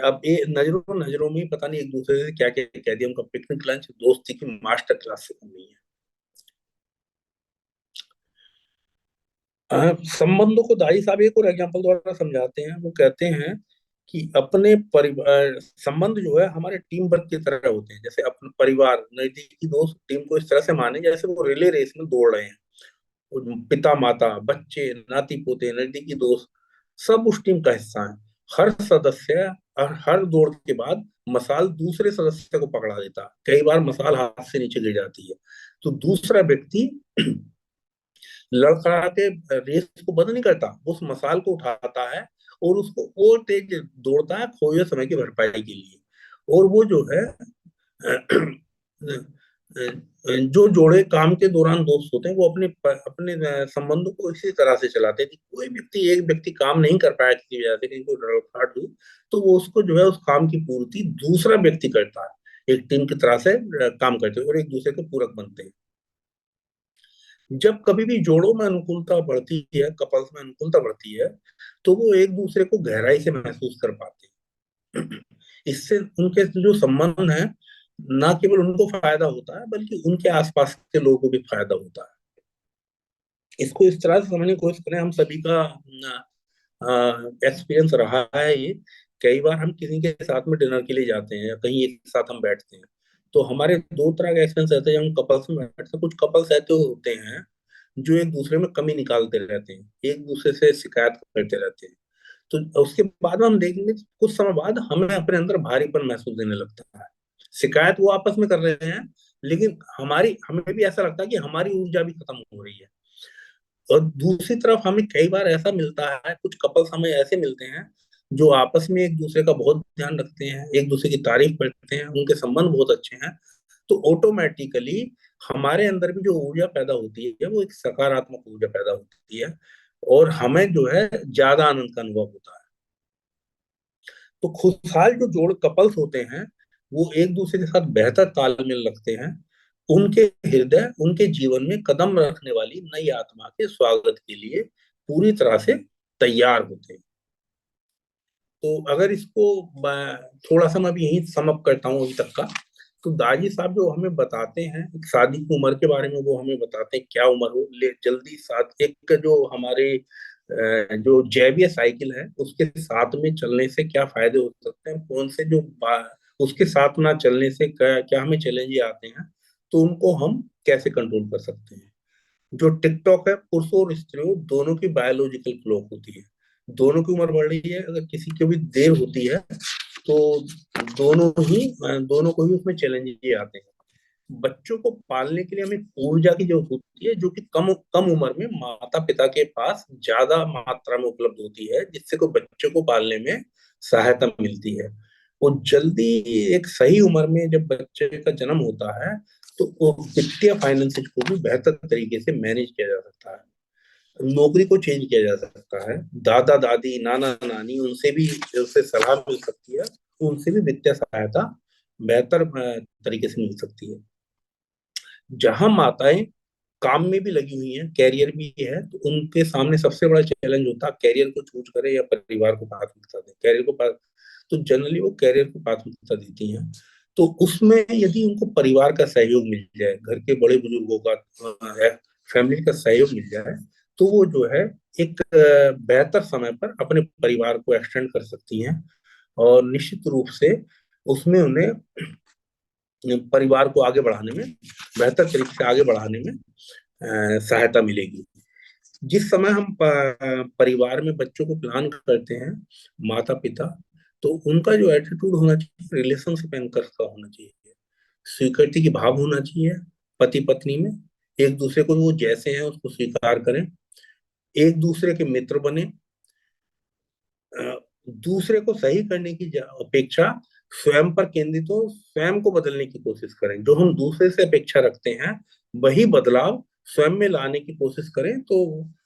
अब ये नजरों नजरों में पता नहीं एक दूसरे से क्या क्या कह दिया, उनका पिकनिक लंच दोस्ती की मास्टर क्लास से कम नहीं है। संबंधों को दाई साहब एक और एग्जाम्पल द्वारा समझाते हैं। वो कहते हैं कि अपने परिवार संबंध जो है हमारे टीम वर्क की तरह होते हैं। जैसे अपने परिवार नजदीकी दोस्त टीम को इस तरह से माने जैसे वो रिले रेस में दौड़ रहे हैं। और पिता माता बच्चे नाती पोते नजदीकी दोस्त सब उस टीम का हिस्सा है। हर सदस्य और हर दौड़ के बाद मसाल दूसरे सदस्य को पकड़ा देता है। कई बार मसाल हाथ से नीचे गिर जाती है तो दूसरा व्यक्ति लड़खड़ा के रेस को बंद नहीं करता, उस मसाल को उठाता है और उसको और तेज दौड़ता है खोए समय की भरपाई के लिए। और वो जो है जो जोड़े काम के दौरान दोस्त होते हैं वो अपने अपने संबंधों को इसी तरह से चलाते हैं कि कोई व्यक्ति एक व्यक्ति काम नहीं कर पाया किसी वजह से, कहीं कोई लड़खड़ाहट हुई तो वो उसको जो है उस काम की पूर्ति दूसरा व्यक्ति करता है। एक टीम की तरह से काम करते हैं और एक दूसरे के पूरक बनते हैं। जब कभी भी जोड़ों में अनुकूलता बढ़ती है, कपल्स में अनुकूलता बढ़ती है, तो वो एक दूसरे को गहराई से महसूस कर पाते हैं। इससे उनके जो संबंध है ना केवल उनको फायदा होता है बल्कि उनके आसपास के लोगों को भी फायदा होता है। इसको इस तरह से समझने की कोशिश करें, हम सभी का एक्सपीरियंस रहा है ये। कई बार हम किसी के साथ में डिनर के लिए जाते हैं या कहीं एक साथ हम बैठते हैं तो हमारे दो तरह का एक्सपीरियंस रहता है। जब हम कपल्स में बैठते हैं कुछ कपल्स ऐसे होते हैं जो एक दूसरे में कमी निकालते रहते हैं, एक दूसरे से शिकायत करते रहते हैं। तो उसके बाद में हम देखेंगे कुछ समय बाद हमें अपने अंदर भारीपन महसूस होने लगता है। शिकायत वो आपस में कर रहे हैं लेकिन हमारी हमें भी ऐसा लगता है कि हमारी ऊर्जा भी खत्म हो रही है। और दूसरी तरफ हमें कई बार ऐसा मिलता है, कुछ कपल्स हमें ऐसे मिलते हैं जो आपस में एक दूसरे का बहुत ध्यान रखते हैं, एक दूसरे की तारीफ करते हैं, उनके संबंध बहुत अच्छे हैं। तो ऑटोमेटिकली हमारे अंदर भी जो ऊर्जा पैदा होती है वो एक सकारात्मक ऊर्जा पैदा होती है और हमें जो है ज्यादा आनंद का अनुभव होता है। तो खुशहाल जो जोड़ कपल्स होते हैं वो एक दूसरे के साथ बेहतर तालमेल रखते हैं। उनके हृदय उनके जीवन में कदम रखने वाली नई आत्मा के स्वागत के लिए पूरी तरह से तैयार होते हैं। तो अगर इसको थोड़ा सा मैं भी यही समअप करता हूँ अभी तक का, तो दाजी साहब जो हमें बताते हैं एक शादी की उम्र के बारे में, वो हमें बताते हैं क्या उम्र हो ले जल्दी साथ एक जो हमारे जो जैवीय साइकिल है उसके साथ में चलने से क्या फायदे हो सकते हैं, कौन से जो उसके साथ ना चलने से क्या क्या हमें चैलेंज आते हैं, तो उनको हम कैसे कंट्रोल कर सकते हैं। जो टिकटॉक है पुरुषों और स्त्रियों दोनों की बायोलॉजिकल क्लॉक होती है। दोनों की उम्र बढ़ रही है, अगर किसी की भी देर होती है तो दोनों को ही उसमें चैलेंजेस आते हैं। बच्चों को पालने के लिए हमें ऊर्जा की जरूरत होती है जो कि कम कम उम्र में माता पिता के पास ज्यादा मात्रा में उपलब्ध होती है, जिससे को बच्चों को पालने में सहायता मिलती है। और जल्दी एक सही उम्र में जब बच्चे का जन्म होता है तो वो वित्तीय फाइनेंसेस को भी बेहतर तरीके से मैनेज किया जा सकता है, नौकरी को चेंज किया जा सकता है, दादा दादी नाना नानी उनसे भी उससे सलाह मिल सकती है, उनसे भी वित्तीय सहायता बेहतर तरीके से मिल सकती है। जहां माताएं काम में भी लगी हुई हैं, कैरियर भी है, तो उनके सामने सबसे बड़ा चैलेंज होता है कैरियर को चूज करें या परिवार को प्राथमिकता दें। तो जनरली वो कैरियर को प्राथमिकता देती हैं। तो उसमें यदि उनको परिवार का सहयोग मिल जाए, घर के बड़े बुजुर्गों का फैमिली का सहयोग मिल जाए, तो वो जो है एक बेहतर समय पर अपने परिवार को एक्सटेंड कर सकती हैं और निश्चित रूप से उसमें उन्हें परिवार को आगे बढ़ाने में बेहतर तरीके से आगे बढ़ाने में सहायता मिलेगी। जिस समय हम परिवार में बच्चों को प्लान करते हैं माता पिता, तो उनका जो एटीट्यूड होना चाहिए रिलेशनशिप एंकर का होना चाहिए, स्वीकृति की भाव होना चाहिए। पति पत्नी में एक दूसरे को वो जैसे हैं उसको स्वीकार करें, एक दूसरे के मित्र बने, दूसरे को सही करने की अपेक्षा स्वयं पर केंद्रित हो, स्वयं को बदलने की कोशिश करें। जो हम दूसरे से अपेक्षा रखते हैं वही बदलाव स्वयं में लाने की कोशिश करें तो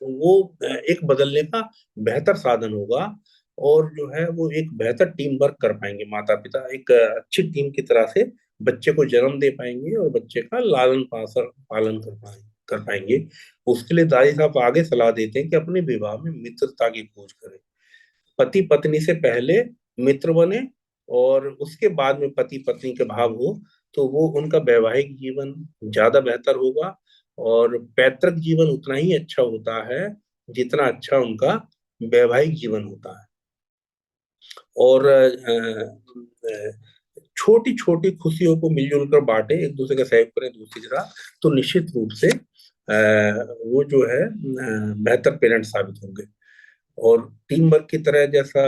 वो एक बदलने का बेहतर साधन होगा। और जो है वो एक बेहतर टीम वर्क कर पाएंगे, माता पिता एक अच्छी टीम की तरह से बच्चे को जन्म दे पाएंगे और बच्चे का लालन पालन कर पाएंगे। कर पाएंगे। उसके लिए दाई साहब आगे सलाह देते हैं कि अपने विवाह में मित्रता की खोज करें। पति पत्नी से पहले मित्र बने, और उसके बाद में पति पत्नी के भाव हो, तो वो उनका वैवाहिक जीवन ज्यादा बेहतर होगा। और पैतृक जीवन उतना ही अच्छा होता है जितना अच्छा उनका वैवाहिक जीवन होता है। और छोटी छोटी खुशियों को मिलजुल कर बांटे, एक दूसरे का सहयोग करें दूसरी तरह, तो निश्चित रूप से वो जो है बेहतर पेरेंट साबित होंगे। और टीम वर्क की तरह जैसा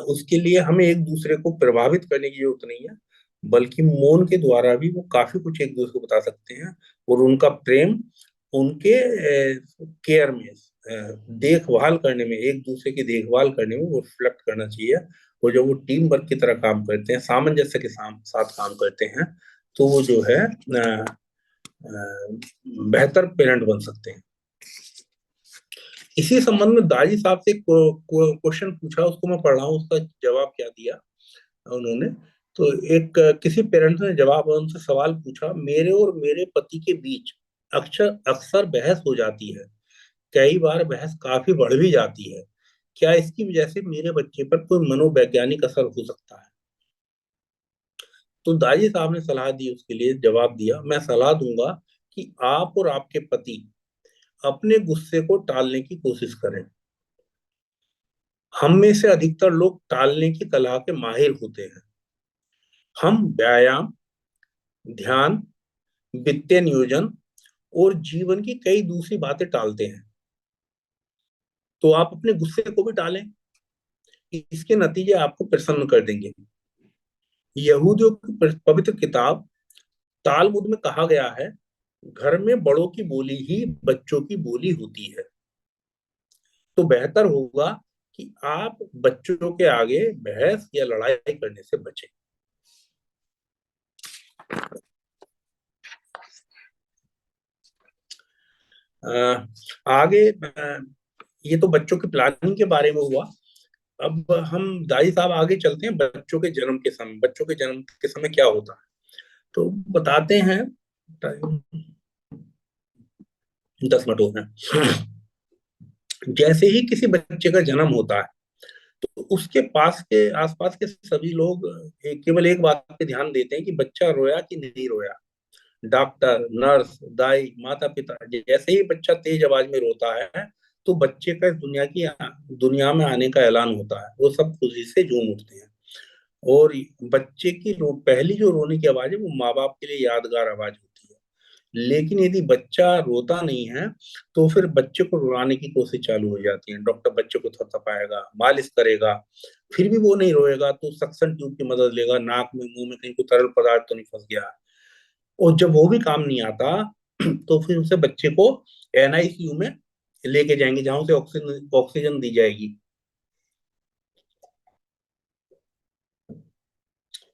उसके लिए हमें एक दूसरे को प्रभावित करने की जरूरत नहीं है, बल्कि मौन के द्वारा भी वो काफी कुछ एक दूसरे को बता सकते हैं। और उनका प्रेम उनके केयर में, देखभाल करने में, एक दूसरे की देखभाल करने में वो रिफ्लेक्ट करना चाहिए। और जब वो टीम वर्क की तरह काम करते हैं, सामंजस्य के साथ काम करते हैं, तो वो जो है बेहतर पेरेंट बन सकते हैं। इसी संबंध में दाजी साहब से क्वेश्चन पूछा, उसको मैं पढ़ रहा हूँ, उसका जवाब क्या दिया उन्होंने। तो एक किसी पेरेंट्स ने जवाब उनसे सवाल पूछा, मेरे और मेरे पति के बीच अक्सर अक्सर बहस हो जाती है, कई बार बहस काफी बढ़ भी जाती है, क्या इसकी वजह से मेरे बच्चे पर कोई मनोवैज्ञानिक असर हो सकता है? तो दाजी साहब ने सलाह दी, उसके लिए जवाब दिया, मैं सलाह दूंगा कि आप और आपके पति अपने गुस्से को टालने की कोशिश करें। हम में से अधिकतर लोग टालने की कला के माहिर होते हैं। हम व्यायाम, ध्यान, वित्तीय नियोजन और जीवन की कई दूसरी बातें टालते हैं। तो आप अपने गुस्से को भी टालें, इसके नतीजे आपको प्रसन्न कर देंगे। यहूदियों की पवित्र किताब तालमुद में कहा गया है, घर में बड़ों की बोली ही बच्चों की बोली होती है। तो बेहतर होगा कि आप बच्चों के आगे बहस या लड़ाई करने से बचें। आगे ये तो बच्चों की प्लानिंग के बारे में हुआ। अब हम दाई साहब आगे चलते हैं, बच्चों के जन्म के समय, बच्चों के जन्म के समय क्या होता है तो बताते हैं। 10 मिनट हो गए। जैसे ही किसी बच्चे का जन्म होता है, तो उसके पास के आसपास के सभी लोग केवल एक बात पे ध्यान देते हैं कि बच्चा रोया कि नहीं रोया। डॉक्टर, नर्स, दाई, माता पिता, जैसे ही बच्चा तेज आवाज में रोता है, तो बच्चे का इस दुनिया में आने का ऐलान होता है। वो सब खुशी से झूम उठते हैं। और बच्चे की पहली जो रोने की आवाज है, वो माँ बाप के लिए यादगार आवाज होती है। लेकिन यदि बच्चा रोता नहीं है, तो फिर बच्चे को रुलाने की कोशिश चालू हो जाती है। डॉक्टर बच्चे को थपथपाएगा, मालिश करेगा, फिर भी वो नहीं रोएगा तो सक्शन ट्यूब की मदद लेगा, नाक में मुंह में कहीं कोई तरल पदार्थ तो नहीं फंस गया। और जब वो भी काम नहीं आता, तो फिर उसे बच्चे को एनआईसीयू में लेके जाएंगे, जहां उसे ऑक्सीजन ऑक्सीजन दी जाएगी।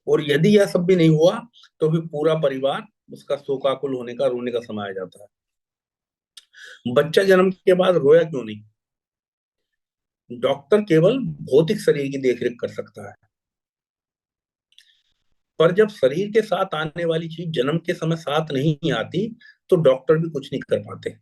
और यदि यह सब भी नहीं हुआ, तो फिर पूरा परिवार उसका शोकाकुल होने का, रोने का समय आ जाता है। बच्चा जन्म के बाद रोया क्यों नहीं? डॉक्टर केवल भौतिक शरीर की देखरेख कर सकता है, पर जब शरीर के साथ आने वाली चीज जन्म के समय साथ नहीं आती, तो डॉक्टर भी कुछ नहीं कर पाते।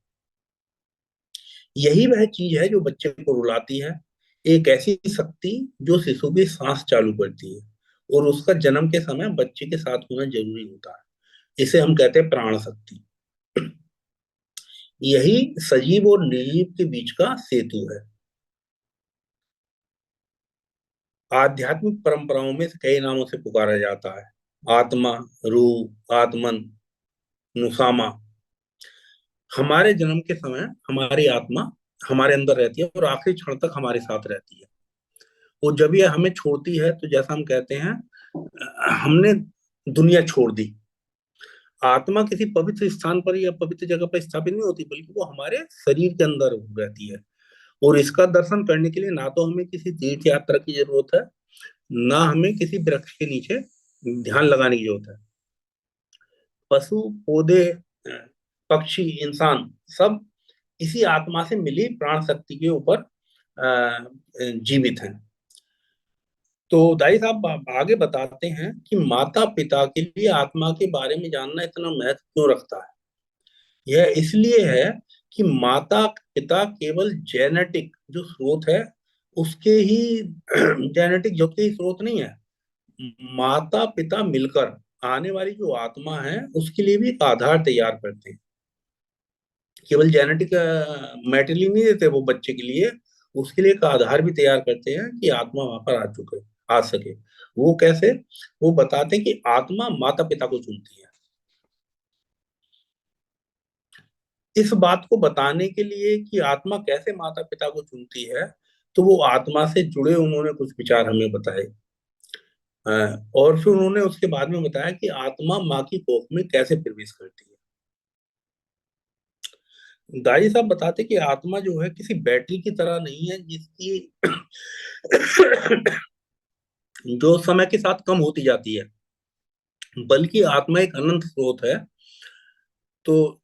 यही वह चीज है जो बच्चे को रुलाती है, एक ऐसी शक्ति जो शिशु की सांस चालू करती है। और उसका जन्म के समय बच्चे के साथ होना जरूरी होता है। इसे हम कहते हैं प्राण शक्ति। यही सजीव और निर्जीव के बीच का सेतु है। आध्यात्मिक परंपराओं में कई नामों से पुकारा जाता है, आत्मा, रूह, आत्मन, नुसामा। हमारे जन्म के समय हमारी आत्मा हमारे अंदर रहती है और आखिरी क्षण तक हमारे साथ रहती है। और जब ये हमें छोड़ती है, तो जैसा हम कहते हैं, हमने दुनिया छोड़ दी। आत्मा किसी पवित्र स्थान पर या पवित्र जगह पर स्थापित नहीं होती, बल्कि वो हमारे शरीर के अंदर रहती है। और इसका दर्शन करने के लिए ना तो हमें किसी तीर्थ यात्रा की जरूरत है, ना हमें किसी वृक्ष के नीचे ध्यान लगाने की जरूरत है। पशु, पौधे, पक्षी, इंसान, सब इसी आत्मा से मिली प्राण शक्ति के ऊपर जीवित हैं। तो दाई साहब आगे बताते हैं कि माता पिता के लिए आत्मा के बारे में जानना इतना महत्व क्यों रखता है। यह इसलिए है कि माता पिता केवल जेनेटिक जो स्रोत है उसके ही जेनेटिक जो के ही स्रोत नहीं है, माता पिता मिलकर आने वाली जो आत्मा है उसके लिए भी एक आधार तैयार करते हैं। केवल जेनेटिक मैटेरियल नहीं देते वो बच्चे के लिए, उसके लिए एक आधार भी तैयार करते हैं कि आत्मा वहां पर आ सके। वो कैसे? वो बताते हैं कि आत्मा माता पिता को चुनती है। इस बात को बताने के लिए कि आत्मा कैसे माता पिता को चुनती है, तो वो आत्मा से जुड़े उन्होंने कुछ विचार हमें बताए। और फिर उन्होंने उसके बाद में बताया कि आत्मा माँ की कोख में कैसे प्रवेश करती है। दाई साहब बताते कि आत्मा जो है किसी बैटरी की तरह नहीं है जिसकी जो समय के साथ कम होती जाती है, बल्कि आत्मा एक अनंत स्रोत है। तो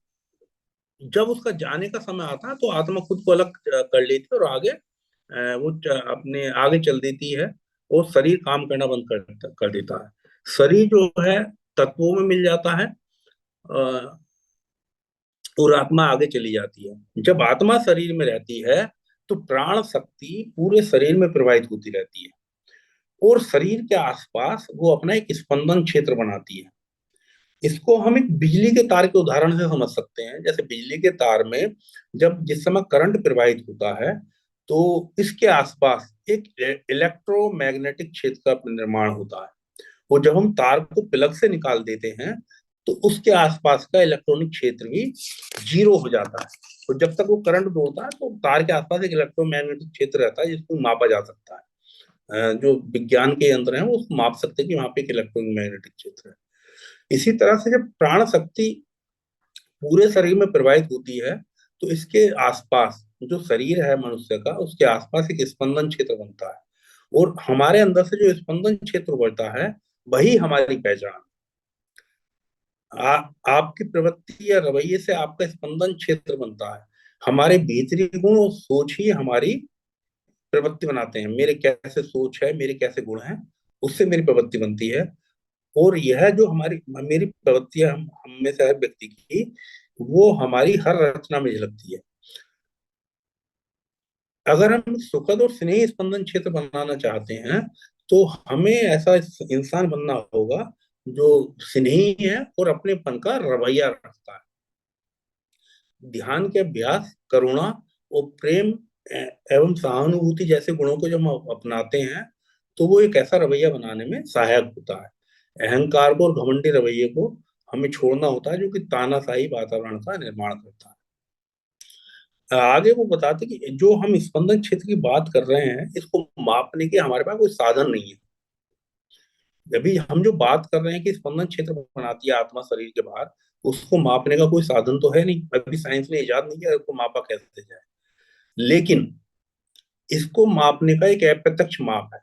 जब उसका जाने का समय आता है तो आत्मा खुद को अलग कर लेती है और आगे अपने आगे चल देती है, और शरीर काम करना बंद कर देता है। शरीर जो है तत्वों में मिल जाता है, और आत्मा आगे चली जाती है। जब आत्मा शरीर में रहती है तो प्राण शक्ति पूरे शरीर में प्रवाहित होती रहती है, और शरीर के आसपास वो अपना एक स्पंदन क्षेत्र बनाती है। इसको हम एक बिजली के तार के उदाहरण से समझ सकते हैं। जैसे बिजली के तार में जब जिस समय करंट प्रवाहित होता है तो इसके आसपास एक इलेक्ट्रोमैग्नेटिक क्षेत्र का निर्माण होता है। और जब हम तार को प्लग से निकाल देते हैं तो उसके आसपास का इलेक्ट्रॉनिक क्षेत्र भी जीरो हो जाता है। तो जब तक वो करंट दौड़ता है तो तार के आसपास एक इलेक्ट्रोमैग्नेटिक क्षेत्र रहता है जिसको मापा जा सकता है। जो विज्ञान के यंत्र हैं वो उसको माप सकते हैं कि वहां पे एक इलेक्ट्रोमैग्नेटिक क्षेत्र है। इसी तरह से जब प्राण शक्ति पूरे शरीर में प्रवाहित होती है तो इसके आसपास जो शरीर है मनुष्य का उसके आसपास एक स्पंदन क्षेत्र बनता है, और हमारे अंदर से जो स्पंदन क्षेत्र बढ़ता है वही हमारी पहचान। आपकी प्रवृत्ति या रवैये से आपका स्पंदन क्षेत्र बनता है। हमारे भीतरी गुण और सोच ही हमारी प्रवृत्ति बनाते हैं। मेरे कैसे सोच है, मेरे कैसे गुण हैं, उससे मेरी प्रवृत्ति बनती है। और यह जो हमारी मेरी प्रवृत्ति है, हम में से हर व्यक्ति की, वो हमारी हर रचना में झलकती है। अगर हम सुखद और स्नेही स्पंदन क्षेत्र बनाना चाहते हैं तो हमें ऐसा इंसान बनना होगा जो स्नेही है और अपनेपन का रवैया रखता है। ध्यान के अभ्यास, करुणा और प्रेम एवं सहानुभूति जैसे गुणों को जब हम अपनाते हैं तो वो एक ऐसा रवैया बनाने में सहायक होता है। अहंकार को और घमंडी रवैये को हमें छोड़ना होता है जो कि तानाशाही वातावरण का निर्माण करता है। आगे वो बताते कि जो हम स्पंदन क्षेत्र की बात कर रहे हैं इसको मापने के हमारे पास कोई साधन नहीं है। अभी हम जो बात कर रहे हैं कि स्पंदन क्षेत्र बनाती है आत्मा शरीर के बाहर, उसको मापने का कोई साधन तो है नहीं। अभी साइंस ने इजाद नहीं किया उसको मापा कैसे जाए। लेकिन इसको मापने का एक अप्रत्यक्ष माप है,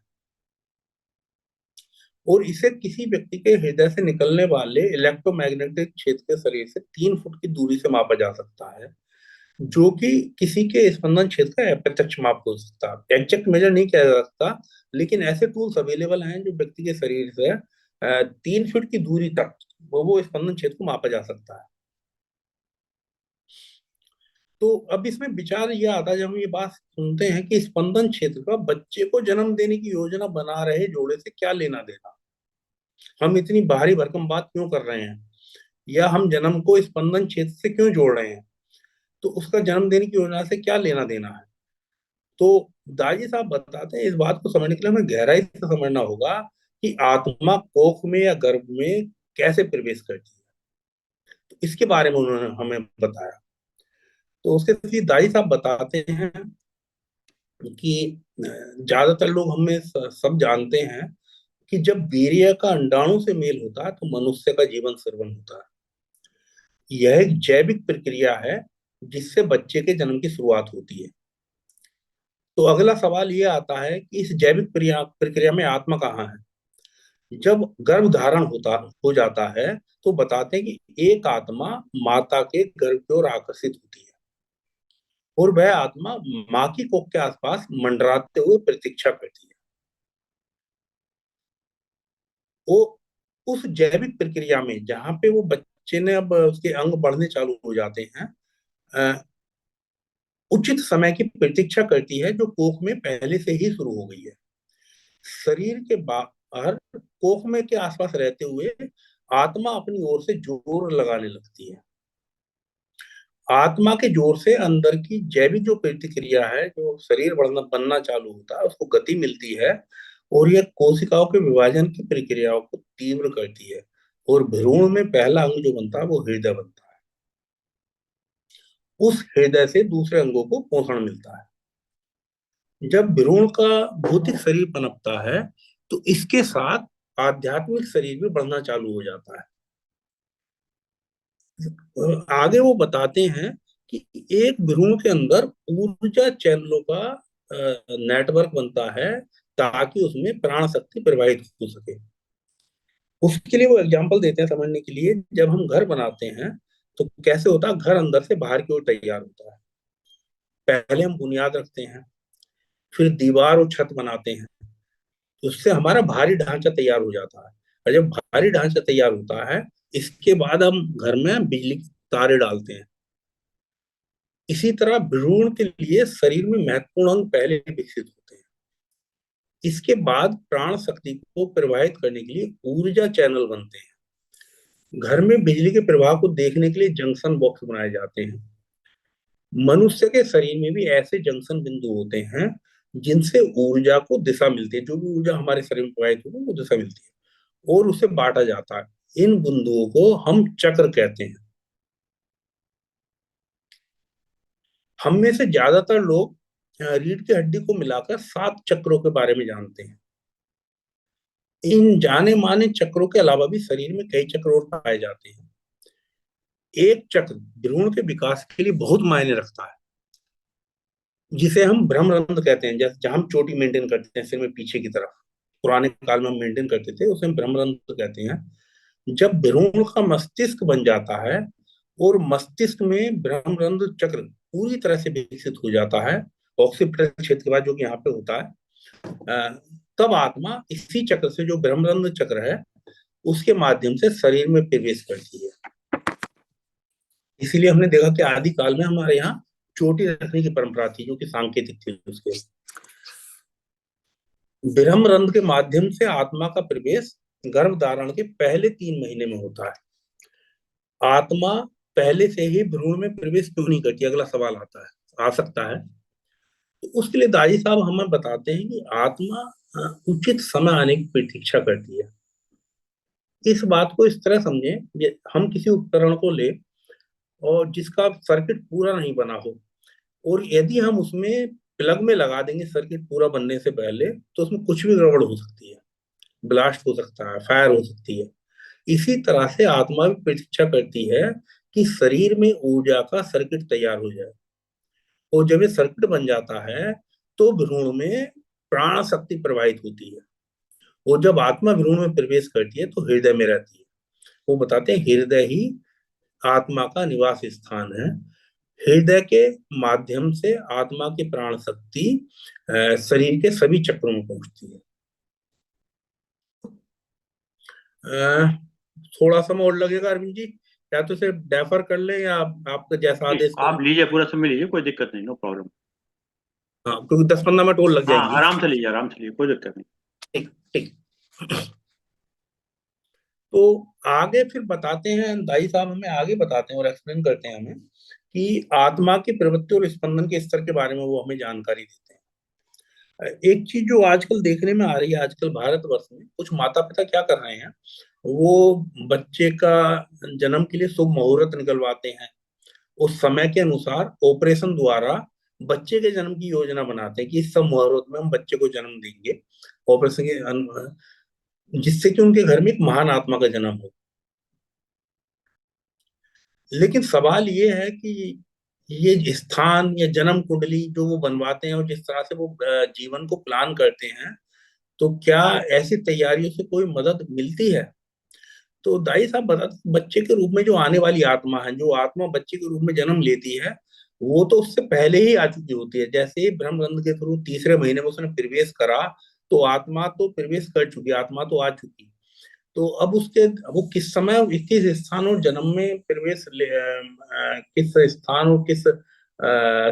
और इसे किसी व्यक्ति के हृदय से निकलने वाले इलेक्ट्रोमैग्नेटिक क्षेत्र के शरीर से 3 फुट की दूरी से मापा जा सकता है, जो कि किसी के स्पंदन क्षेत्र का अप्रत्यक्ष माप हो सकता है। एग्जैक्ट मेजर नहीं किया जा सकता, लेकिन ऐसे टूल्स अवेलेबल हैं जो व्यक्ति के शरीर से 3 फीट की दूरी तक वो स्पंदन क्षेत्र को मापा जा सकता है। तो अब इसमें विचार ये आता है जब हम ये बात सुनते हैं कि स्पंदन क्षेत्र का बच्चे को जन्म देने की योजना बना रहे जोड़े से क्या लेना देना। हम इतनी भारी भरकम बात क्यों कर रहे हैं, या हम जन्म को स्पंदन क्षेत्र से क्यों जोड़ रहे हैं, तो उसका जन्म देने की योजना से क्या लेना देना है। तो दाजी साहब बताते हैं इस बात को समझने के लिए हमें गहराई से समझना होगा कि आत्मा कोख में या गर्भ में कैसे प्रवेश करती है। तो इसके बारे में उन्होंने हमें बताया। तो उसके फिर दाई साहब बताते हैं कि ज्यादातर लोग हमें सब जानते हैं कि जब वीर्य का अंडाणु से मेल होता है तो मनुष्य का जीवन सर्वन होता है। यह एक जैविक प्रक्रिया है जिससे बच्चे के जन्म की शुरुआत होती है। तो अगला सवाल ये आता है कि इस जैविक प्रक्रिया में आत्मा कहाँ है। जब गर्भ धारण हो जाता है तो बताते हैं कि एक आत्मा माता के गर्भ की ओर आकर्षित होती है, और वह आत्मा माँ की कोख के आसपास मंडराते हुए प्रतीक्षा करती है। वो उस जैविक प्रक्रिया में जहां पे वो बच्चे ने अब उसके अंग बढ़ने चालू हो जाते हैं, अ, उचित समय की प्रतीक्षा करती है जो कोख में पहले से ही शुरू हो गई है। शरीर के बाहर कोख में के आसपास रहते हुए आत्मा अपनी ओर से जोर लगाने लगती है। आत्मा के जोर से अंदर की जैविक जो प्रतिक्रिया है, जो शरीर बढ़ना बनना चालू होता है, उसको गति मिलती है और यह कोशिकाओं के विभाजन की प्रक्रियाओं को तीव्र करती है। और भ्रूण में पहला अंग जो बनता है वो हृदय बनता है। उस हृदय से दूसरे अंगों को पोषण मिलता है। जब भ्रूण का भौतिक शरीर पनपता है तो इसके साथ आध्यात्मिक शरीर भी बढ़ना चालू हो जाता है। आगे वो बताते हैं कि एक भ्रूण के अंदर ऊर्जा चैनलों का नेटवर्क बनता है ताकि उसमें प्राण शक्ति प्रवाहित हो सके। उसके लिए वो एग्जांपल देते हैं समझने के लिए। जब हम घर बनाते हैं तो कैसे होता है, घर अंदर से बाहर की ओर तैयार होता है। पहले हम बुनियाद रखते हैं, फिर दीवार और छत बनाते हैं, उससे हमारा भारी ढांचा तैयार हो जाता है। और जब भारी ढांचा तैयार होता है, इसके बाद हम घर में बिजली की तारे डालते हैं। इसी तरह भ्रूण के लिए शरीर में महत्वपूर्ण अंग पहले विकसित होते हैं। इसके बाद प्राण शक्ति को प्रवाहित करने के लिए ऊर्जा चैनल बनते हैं। घर में बिजली के प्रवाह को देखने के लिए जंक्शन बॉक्स बनाए जाते हैं। मनुष्य के शरीर में भी ऐसे जंक्शन बिंदु होते हैं जिनसे ऊर्जा को दिशा मिलती है। जो भी ऊर्जा हमारे शरीर में प्रवाहित होती है वो दिशा मिलती है और उसे बांटा जाता है। इन बिंदुओं को हम चक्र कहते हैं। हम में से ज्यादातर लोग रीढ़ की हड्डी को मिलाकर 7 चक्रों के बारे में जानते हैं। इन जाने माने चक्रों के अलावा भी शरीर में कई चक्र और पाए जाते हैं। एक चक्र भ्रूण के विकास के लिए बहुत मायने रखता है, जिसे हम भ्रमरंध्र कहते हैं। जैसे जहां हम चोटी मेंटेन करते हैं सिर में पीछे की तरफ, पुराने काल में हम मेंटेन करते थे, उसे हम भ्रमरंध्र कहते हैं। जब भ्रूण का मस्तिष्क बन जाता है और मस्तिष्क में भ्रमरंध्र चक्र पूरी तरह से विकसित हो जाता है, ऑक्सीपिटल क्षेत्र के बाद जो कि यहाँ पे होता है, तब आत्मा इसी चक्र से, जो ब्रह्मरंध्र चक्र है, उसके माध्यम से शरीर में प्रवेश करती है। इसीलिए हमने देखा कि आदि काल में हमारे यहाँ चोटी रखने की परंपरा थी, जो कि सांकेतिक थी उसके। ब्रह्मरंध्र के माध्यम से आत्मा का प्रवेश गर्भ धारण के पहले 3 महीने में होता है। आत्मा पहले से ही भ्रूण में प्रवेश क्यों नहीं करती, अगला सवाल आता है, आ सकता है। तो उसके लिए दाई साहब हमें बताते हैं कि आत्मा उचित समय आने की प्रतीक्षा करती है। इस बात को इस तरह समझें, हम किसी उपकरण को ले और जिसका सर्किट पूरा नहीं बना हो, और यदि हम उसमें प्लग में लगा देंगे सर्किट पूरा बनने से पहले, तो उसमें कुछ भी गड़बड़ हो सकती है, ब्लास्ट हो सकता है, फायर हो सकती है। इसी तरह से आत्मा भी प्रतीक्षा करती है कि शरीर में ऊर्जा का सर्किट तैयार हो जाए, और जब ये सर्किट बन जाता है तो भ्रूण में प्राण शक्ति प्रवाहित होती है। और जब आत्मा भ्रूण में प्रवेश करती है तो हृदय में रहती है। वो बताते हैं हृदय ही आत्मा का निवास स्थान है। हृदय के माध्यम से आत्मा की प्राण शक्ति शरीर के सभी चक्रों में पहुंचती है। थोड़ा समय और लगेगा अरविंद जी, या तो सिर्फ डेफर कर ले या आपका जैसा आदेश करें। आप लीजिए, पूरा समय लीजिए, कोई दिक्कत नहीं, नो प्रॉब्लम। हाँ, क्योंकि 10-15 मिनट और लग हाँ, जाएंगी। आराम से लीजिए, आराम से लीजिए, कोई दिक्कत नहीं। ठीक ठीक। तो आगे फिर बताते हैं दाई साहब, हमें आगे बताते हैं और एक्सप्लेन करते हैं हमें कि आत्मा की प्रवृत्ति और स्पंदन के स्तर के बारे में वो हमें जानकारी देते हैं। एक चीज जो आजकल देखने में आ रही है, आजकल भारतवर्ष में कुछ माता पिता क्या कर रहे हैं, वो बच्चे का जन्म के लिए शुभ मुहूर्त निकलवाते हैं। उस समय के अनुसार ऑपरेशन द्वारा बच्चे के जन्म की योजना बनाते हैं कि इस सब मुहूर्त में हम बच्चे को जन्म देंगे ऑपरेशन जिससे कि उनके घर में एक महान आत्मा का जन्म हो। लेकिन सवाल ये है कि ये स्थान या जन्म कुंडली जो वो बनवाते हैं और जिस तरह से वो जीवन को प्लान करते हैं, तो क्या ऐसी तैयारियों से कोई मदद मिलती है? तो दाई साहब बताते, बच्चे के रूप में जो आने वाली आत्मा है, जो आत्मा बच्चे के रूप में जन्म लेती है, वो तो उससे पहले ही आ चुकी होती है। जैसे ही ब्रह्मरंध्र के थ्रू तीसरे महीने में उसने प्रवेश करा, तो आत्मा तो प्रवेश कर चुकी, आत्मा तो आ चुकी। तो अब उसके वो किस समय किस स्थान और जन्म में किस स्थान और किस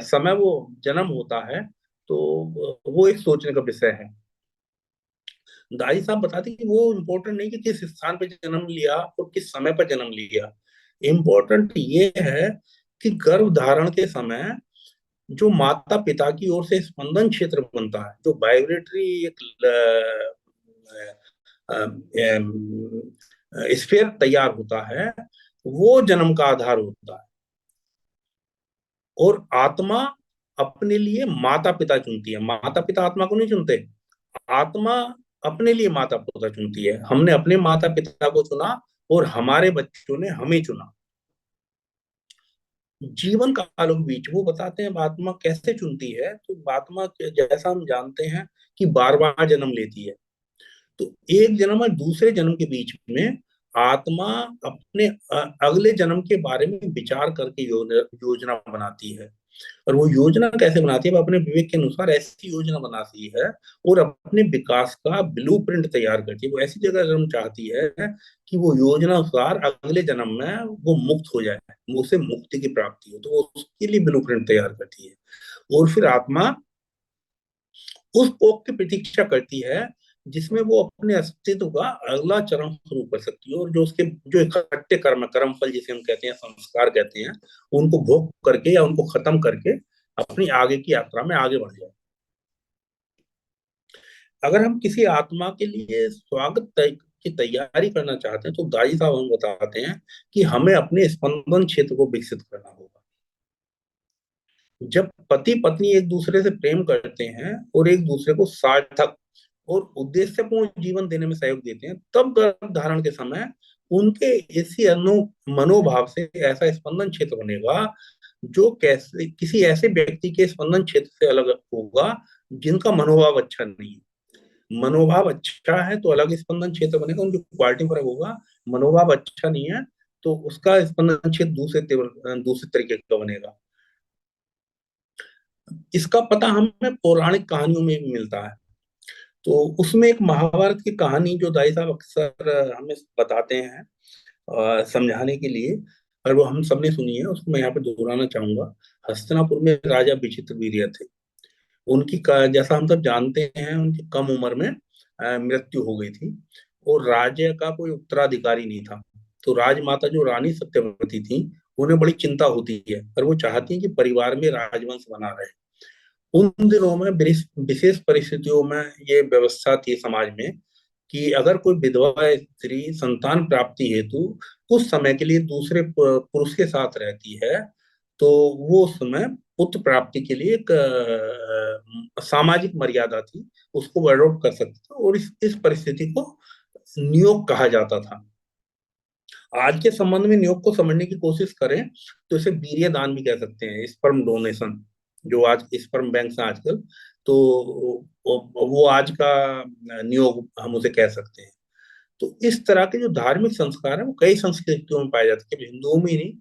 समय वो जन्म होता है, तो वो एक सोचने का विषय है। दाई साहब बताते कि वो इम्पोर्टेंट नहीं कि किस स्थान पर जन्म लिया और किस समय पर जन्म लिया। इम्पोर्टेंट ये है कि गर्भ धारण के समय जो माता पिता की ओर से स्पंदन क्षेत्र बनता है, जो वाइब्रेटरी एक स्फीयर तैयार होता है, वो जन्म का आधार होता है। और आत्मा अपने लिए माता पिता चुनती है, माता पिता आत्मा को नहीं चुनते। आत्मा अपने लिए माता पिता चुनती है। हमने अपने माता पिता को चुना और हमारे बच्चों ने हमें चुना। जीवन कालों के बीच वो बताते हैं आत्मा कैसे चुनती है। तो आत्मा जैसा हम जानते हैं कि बार बार जन्म लेती है, तो एक जन्म और दूसरे जन्म के बीच में आत्मा अपने अगले जन्म के बारे में विचार करके योजना बनाती है। और वो योजना कैसे बनाती है, वो अपने विवेक के अनुसार ऐसी योजना बनाती है और अपने विकास का ब्लूप्रिंट तैयार करती है। वो ऐसी जगह जन्म चाहती है कि वो योजना अनुसार अगले जन्म में वो मुक्त हो जाए, उसे मुक्ति की प्राप्ति हो, तो वो उसके लिए ब्लूप्रिंट तैयार करती है। और फिर आत्मा उस पोक की प्रतीक्षा करती है जिसमें वो अपने अस्तित्व का अगला चरण शुरू कर सकती है, और जो उसके जो इकट्ठे कर्म फल जिसे हम कहते हैं, संस्कार कहते हैं, उनको भोग करके या उनको खत्म करके अपनी आगे की यात्रा में आगे बढ़ जाए। अगर हम किसी आत्मा के लिए की तैयारी करना चाहते हैं, तो दाई साहब हम बताते हैं कि हमें अपने स्पंदन क्षेत्र को विकसित करना होगा। जब पति पत्नी एक दूसरे से प्रेम करते हैं और एक दूसरे को सार्थक और उद्देश्यपूर्ण जीवन देने में सहयोग देते हैं, तब गर्भ धारण के समय उनके इसी मनोभाव से ऐसा स्पंदन क्षेत्र बनेगा जो कैसे किसी ऐसे व्यक्ति के स्पंदन क्षेत्र से अलग होगा जिनका मनोभाव अच्छा नहीं है। मनोभाव अच्छा है तो अलग स्पंदन क्षेत्र बनेगा, उनकी क्वालिटी फर्क होगा। मनोभाव अच्छा नहीं है तो उसका स्पंदन क्षेत्र दूसरे तरीके का बनेगा। इसका पता हमें पौराणिक कहानियों में भी मिलता है। तो उसमें एक महाभारत की कहानी जो दाई साहब अक्सर हमें बताते हैं समझाने के लिए, और वो हम सबने सुनी है, उसको मैं यहाँ पे दोहराना चाहूंगा। हस्तिनापुर में राजा विचित्रवीर्य थे। जैसा हम सब जानते हैं, उनकी कम उम्र में मृत्यु हो गई थी और राज्य का कोई उत्तराधिकारी नहीं था। तो राजमाता जो रानी सत्यवती थी, उन्हें बड़ी चिंता होती है और वो चाहती है कि परिवार में राजवंश बना रहे। उन दिनों में विशेष परिस्थितियों में ये व्यवस्था थी समाज में कि अगर कोई विधवा स्त्री संतान प्राप्ति हेतु कुछ समय के लिए दूसरे पुरुष के साथ रहती है, तो वो उस समय पुत्र प्राप्ति के लिए एक सामाजिक मर्यादा थी, उसको वो अडॉप्ट कर सकते थे, और इस परिस्थिति को नियोग कहा जाता था। आज के संबंध में नियोग को समझने की कोशिश करें तो इसे वीर्य दान भी कह सकते हैं, स्पर्म डोनेशन, जो आज स्पर्म बैंक है आजकल। तो वो आज का नियोग हम उसे कह सकते हैं। तो इस तरह के जो धार्मिक संस्कार है वो कई संस्कृतियों में पाए जाते हैं, केवल हिंदुओं में ही नहीं,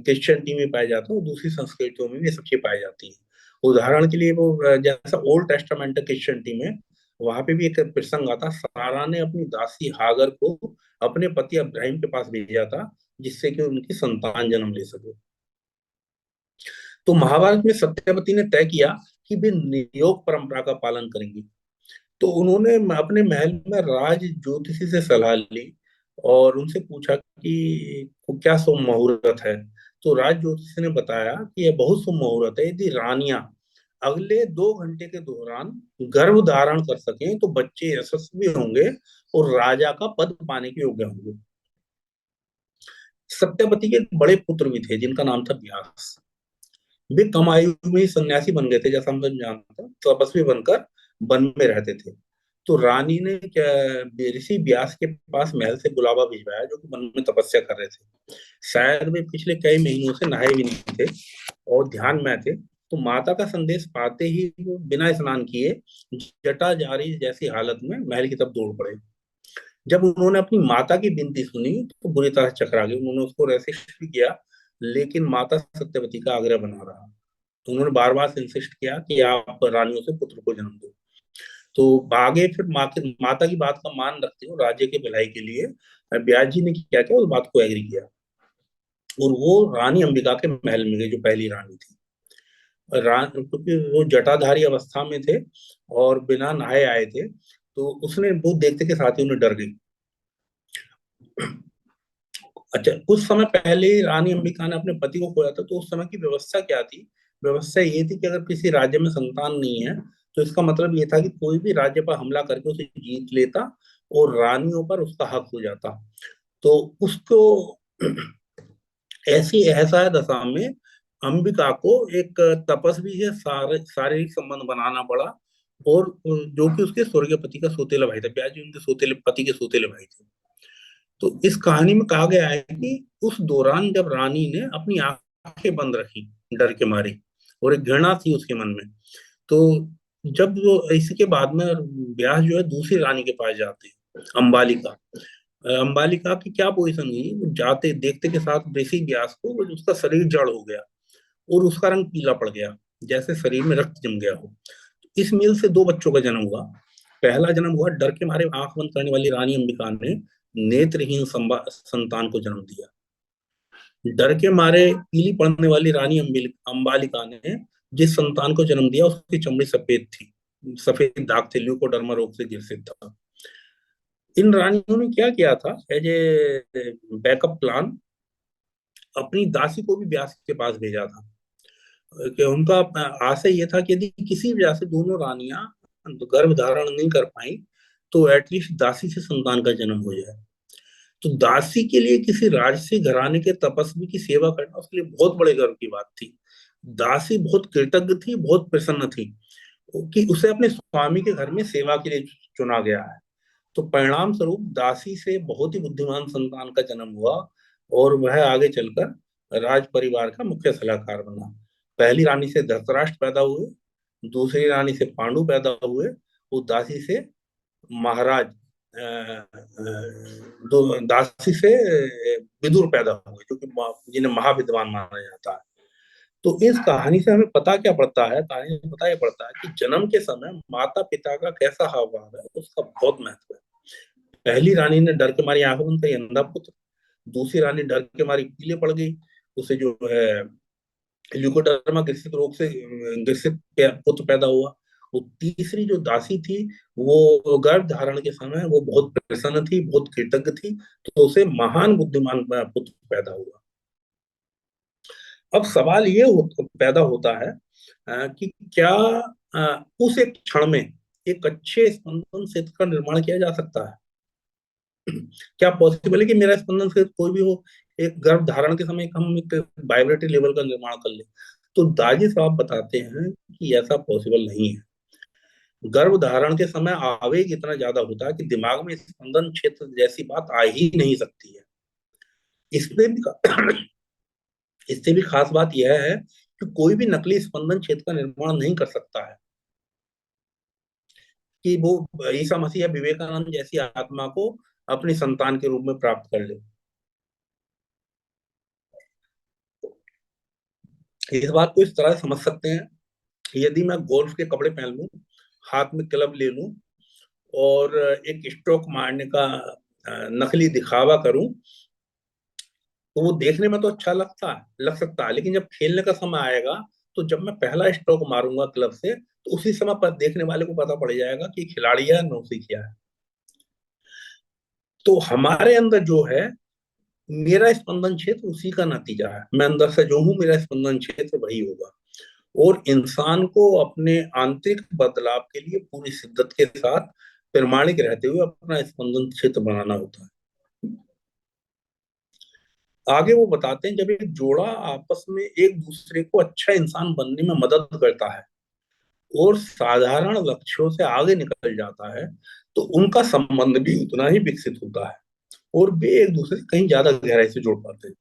क्रिश्चियनिटी में पाए जाते हैं, और दूसरी संस्कृतियों में भी ये सब चीजें पाई जाती हैं। उदाहरण के लिए वो जैसा ओल्ड टेस्टामेंट क्रिश्चियनिटी में, वहां पे भी एक प्रसंग आता, सारा ने अपनी दासी हागर को अपने पति अब्राहिम के पास भेजा था जिससे कि उनकी संतान जन्म ले सके। तो महाभारत में सत्यवती ने तय किया कि वे नियोग परंपरा का पालन करेंगी। तो उन्होंने अपने महल में राज ज्योतिषी से सलाह ली और उनसे पूछा कि क्या शुभ मुहूर्त है। तो राज ज्योतिषी ने बताया कि यह बहुत शुभ मुहूर्त है, यदि रानियां अगले 2 घंटे के दौरान गर्भ धारण कर सकें तो बच्चे यशस्वी होंगे और राजा का पद पाने के योग्य होंगे। सत्यवती के एक बड़े पुत्र भी थे जिनका नाम था व्यास। वे कम आयु में ही सन्यासी बन गए थे, जैसा हम सब जानते हैं, तपस्वी बनकर वन में रहते थे। तो रानी ने क्या ऋषि व्यास के पास महल से बुलावा भिजवाया, जो कि वन में तपस्या कर रहे थे। शायद वे पिछले कई महीनों से नहाए भी नहीं थे और ध्यान में थे। तो माता का संदेश पाते ही वो बिना स्नान किए जटा जारी जैसी हालत में महल की तरफ दौड़ पड़े। जब उन्होंने अपनी माता की विनती सुनी तो बुरी तरह चकरा गए। उन्होंने उसको रेसिस्ट भी किया, लेकिन माता सत्यवती का आग्रह बना रहा। तो उन्होंने बार बार इंसिस्ट किया कि आप रानियों से पुत्र को जन्म दो। तो आगे फिर माता की बात का मान रखते हुए राज्य के भलाई के लिए ब्यास जी ने क्या किया, उस बात को एग्री किया, और वो रानी अंबिका के महल में गई, जो पहली रानी थी। क्योंकि वो जटाधारी अवस्था में थे और बिना नहाए आए थे, तो उसने वो देखते के साथ ही उन्हें डर गई। अच्छा, कुछ समय पहले रानी अंबिका ने अपने पति को खोया था, तो उस समय की व्यवस्था क्या थी? व्यवस्था ये थी कि अगर किसी राज्य में संतान नहीं है, तो इसका मतलब ये था कि कोई भी राज्य पर हमला करके उसे जीत लेता और रानियों पर उसका हक हो जाता। तो उसको ऐसी असहाय दशा में अंबिका को एक तपस्वी से शारीरिक संबंध बनाना पड़ा, और जो कि उसके स्वर्गीय पति का सौतेला भाई था। ब्यास जी उनके सौतेले पति के सौतेले भाई थे। तो इस कहानी में कहा गया है कि उस दौरान जब रानी ने अपनी आंखें बंद रखी डर के मारे, और एक घृणा थी उसके मन में, तो जब वो इसके बाद में ब्यास जो है दूसरी रानी के पास जाते हैं, अंबालिका। अंबालिका की क्या पोजीशन हुई, वो जाते देखते के साथ ऋषि व्यास को उसका शरीर जड़ हो गया और उसका रंग पीला पड़ गया, जैसे शरीर में रक्त जम गया हो। इस मेल से दो बच्चों का जन्म हुआ। पहला जन्म हुआ, डर के मारे आंख बंद करने वाली रानी अंबिका ने नेत्रहीन संतान को जन्म दिया। डर के मारे पीली पड़ने वाली रानी अंबालिका ने जिस संतान को जन्म दिया, उसकी चमड़ी सफेद थी, सफेद दाग थे, ल्यूकोडर्मा रोग से ग्रसित था। इन रानियों ने क्या किया था, एज ए बैकअप प्लान अपनी दासी को भी व्यास के पास भेजा था, कि उनका आशय ये था कि यदि किसी वजह से दोनों रानियां गर्भ धारण नहीं कर पाई, तो एटलीस्ट दासी से संतान का जन्म हो जाए। तो दासी के लिए किसी राजसी घराने के तपस्वी की सेवा करना उसके लिए बहुत बड़े गर्व की बात थी। दासी बहुत कृतज्ञ थी, बहुत प्रसन्न थी कि उसे अपने स्वामी के घर में सेवा के लिए चुना गया है। तो परिणाम स्वरूप दासी से बहुत ही बुद्धिमान संतान का जन्म हुआ, और वह आगे चलकर राज परिवार का मुख्य सलाहकार बना। पहली रानी से धृतराष्ट्र पैदा हुए, दूसरी रानी से पांडु पैदा हुए, वो दासी से महाराज दो दासी से विदुर पैदा हुए, जो कि जिन्हें महाविद्वान माना जाता है। तो इस कहानी से हमें पता क्या पड़ता है, कहानी से पता ये पड़ता है कि जन्म के समय माता पिता का कैसा हाव भाव है, उसका बहुत महत्व है। पहली रानी ने डर के मारी आंखों बंद करी, अंधा पुत्र। दूसरी रानी डर के मारी पीले पड़ गई, उसे जो है ल्यूकोडर्मा ग्रसित रोग से ग्रसित पुत्र पैदा हुआ। वो तीसरी जो दासी थी, वो गर्भ धारण के समय वो बहुत प्रसन्न थी, बहुत कृतज्ञ थी, तो उसे महान बुद्धिमान पुत्र पैदा हुआ। अब सवाल ये पैदा होता है कि क्या उस एक क्षण में एक अच्छे स्पंदन क्षेत्र का निर्माण किया जा सकता है? क्या पॉसिबल है कि मेरा स्पंदन क्षेत्र कोई भी हो, एक गर्भ धारण के समय हम एक वाइब्रेटरी लेवल का निर्माण कर ले? तो दाजी साहब बताते हैं कि ऐसा पॉसिबल नहीं है। गर्भ धारण के समय आवेग इतना ज्यादा होता है कि दिमाग में स्पंदन क्षेत्र जैसी बात आ ही नहीं सकती है। इसमें भी इससे भी खास बात यह है कि कोई भी नकली स्पंदन क्षेत्र का निर्माण नहीं कर सकता है कि वो ईसा मसीह या विवेकानंद जैसी आत्मा को अपनी संतान के रूप में प्राप्त कर ले। इस बात को इस तरह समझ सकते हैं, यदि मैं गोल्फ के कपड़े पहन लूं, हाथ में क्लब ले लूं और एक स्ट्रोक मारने का नकली दिखावा करूं, तो वो देखने में तो अच्छा लग सकता है, लेकिन जब खेलने का समय आएगा, तो जब मैं पहला स्ट्रोक मारूंगा क्लब से, तो उसी समय पर देखने वाले को पता पड़ जाएगा कि खिलाड़ी है नौसिखिया है। तो हमारे अंदर जो है, मेरा स्पंदन क्षेत्र उसी का नतीजा है। मैं अंदर से जो हूं, मेरा स्पंदन क्षेत्र वही होगा। और इंसान को अपने आंतरिक बदलाव के लिए पूरी शिद्दत के साथ प्रमाणिक रहते हुए अपना स्पंदन क्षेत्र बनाना होता है। आगे वो बताते हैं, जब एक जोड़ा आपस में एक दूसरे को अच्छा इंसान बनने में मदद करता है और साधारण लक्ष्यों से आगे निकल जाता है, तो उनका संबंध भी उतना ही विकसित होता है और वे एक दूसरे से कहीं ज्यादा गहराई से जुड़ पाते हैं।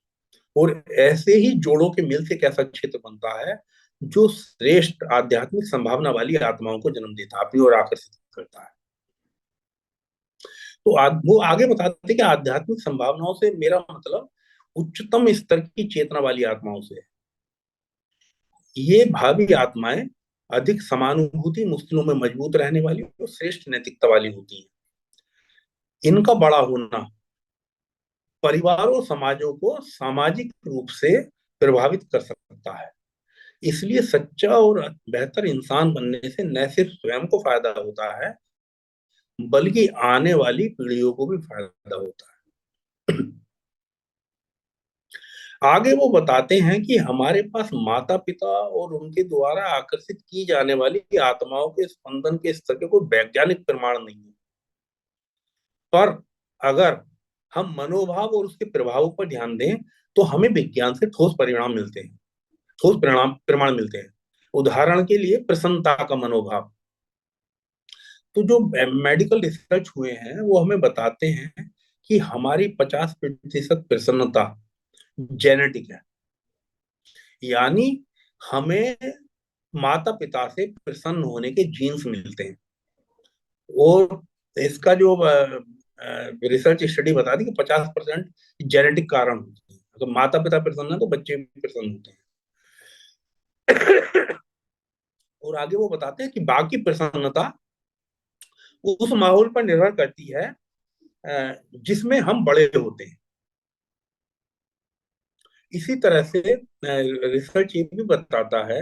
और ऐसे ही जोड़ों के मिल से एक ऐसा क्षेत्र बनता है जो श्रेष्ठ आध्यात्मिक संभावना वाली आत्माओं को जन्म देता है, अपनी ओर आकर्षित करता है। तो वो आगे बताते हैं कि आध्यात्मिक संभावनाओं से मेरा मतलब उच्चतम स्तर की चेतना वाली आत्माओं से है। ये भावी आत्माएं अधिक समानुभूति, मुश्किलों में मजबूत रहने वाली और श्रेष्ठ नैतिकता वाली होती है। इनका बड़ा होना परिवारों और समाजों को सामाजिक रूप से प्रभावित कर सकता है। इसलिए सच्चा और बेहतर इंसान बनने से न सिर्फ स्वयं को फायदा होता है, बल्कि आने वाली पीढ़ियों को भी फायदा होता है। आगे वो बताते हैं कि हमारे पास माता पिता और उनके द्वारा आकर्षित की जाने वाली आत्माओं के स्पंदन के स्तर के कोई वैज्ञानिक प्रमाण नहीं है, पर अगर हम मनोभाव और उसके प्रभावों पर ध्यान दें तो हमें विज्ञान से ठोस परिणाम मिलते हैं, ठोस परिणाम प्रमाण मिलते हैं। उदाहरण के लिए प्रसन्नता का मनोभाव। तो जो मेडिकल रिसर्च हुए हैं वो हमें बताते हैं कि हमारी 50% प्रसन्नता जेनेटिक है, यानी हमें माता पिता से प्रसन्न होने के जीन्स मिलते हैं। और इसका जो रिसर्च स्टडी बताती है कि 50% जेनेटिक कारण होते हैं। अगर माता पिता प्रसन्न है तो बच्चे भी प्रसन्न होते हैं। और आगे वो बताते हैं कि बाकी प्रसन्नता उस माहौल पर निर्भर करती है जिसमें हम बड़े होते हैं। इसी तरह से रिसर्च ये भी बताता है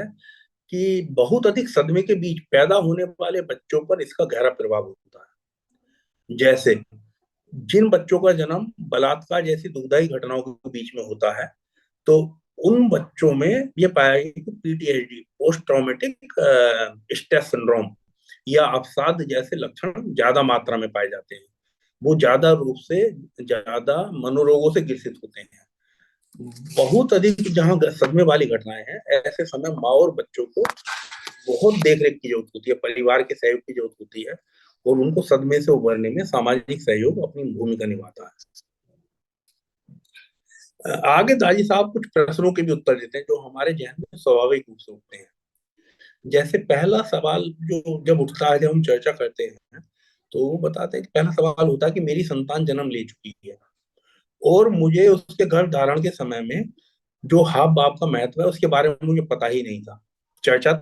कि बहुत अधिक सदमे के बीच पैदा होने वाले बच्चों पर इसका गहरा प्रभाव होता है। जैसे जिन बच्चों का जन्म बलात्कार जैसी दुखदाई घटनाओं के बीच में होता है, तो उन बच्चों में ये पाया गया कि PTSD, post traumatic stress syndrome या अवसाद जैसे लक्षण ज्यादा मात्रा में पाए जाते हैं। वो ज्यादा रूप से ज्यादा मनोरोगों से ग्रसित होते हैं। बहुत अधिक जहाँ सदमे वाली घटनाएं हैं, ऐसे समय माँ और बच्चों को बहुत देख रेख की जरूरत होती है, परिवार के सहयोग की जरूरत होती है, और उनको सदमे से उभरने में सामाजिक सहयोग अपनी भूमिका निभाता है। आगे दाजी साहब कुछ प्रश्नों के भी उत्तर देते हैं जो हमारे जहन में स्वाभाविक रूप से उठते हैं। जैसे पहला सवाल जो जब उठता है, जब हम चर्चा करते हैं, तो वो बताते हैं कि पहला सवाल होता है कि मेरी संतान जन्म ले चुकी है और मुझे उसके गर्भ धारण के समय में जो हाव भाव का महत्व है उसके बारे में मुझे पता ही नहीं था। चर्चा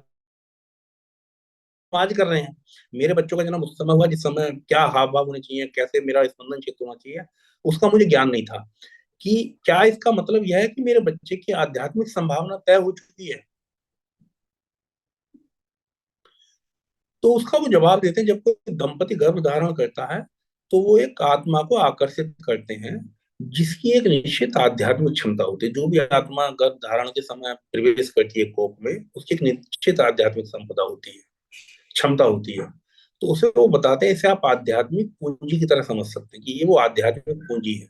तो आज कर रहे हैं, मेरे बच्चों का जन्म उस समय हुआ जिस समय क्या हाव भाव होने चाहिए, कैसे मेरा स्पंदन क्षेत्र होना चाहिए, उसका मुझे ज्ञान नहीं था। कि क्या इसका मतलब यह है कि मेरे बच्चे की आध्यात्मिक संभावना तय हो चुकी है? तो उसका वो जवाब देते हैं, जब कोई दंपति गर्भ धारण करता है तो वो एक आत्मा को आकर्षित करते हैं जिसकी एक निश्चित आध्यात्मिक क्षमता होती है। जो भी आत्मा गर्भ धारण के समय प्रवेश करती है कोख में, उसकी एक निश्चित आध्यात्मिक संपदा होती है, क्षमता होती है। तो उसे वो बताते हैं, इसे आप आध्यात्मिक पूंजी की तरह समझ सकते हैं कि ये वो आध्यात्मिक पूंजी है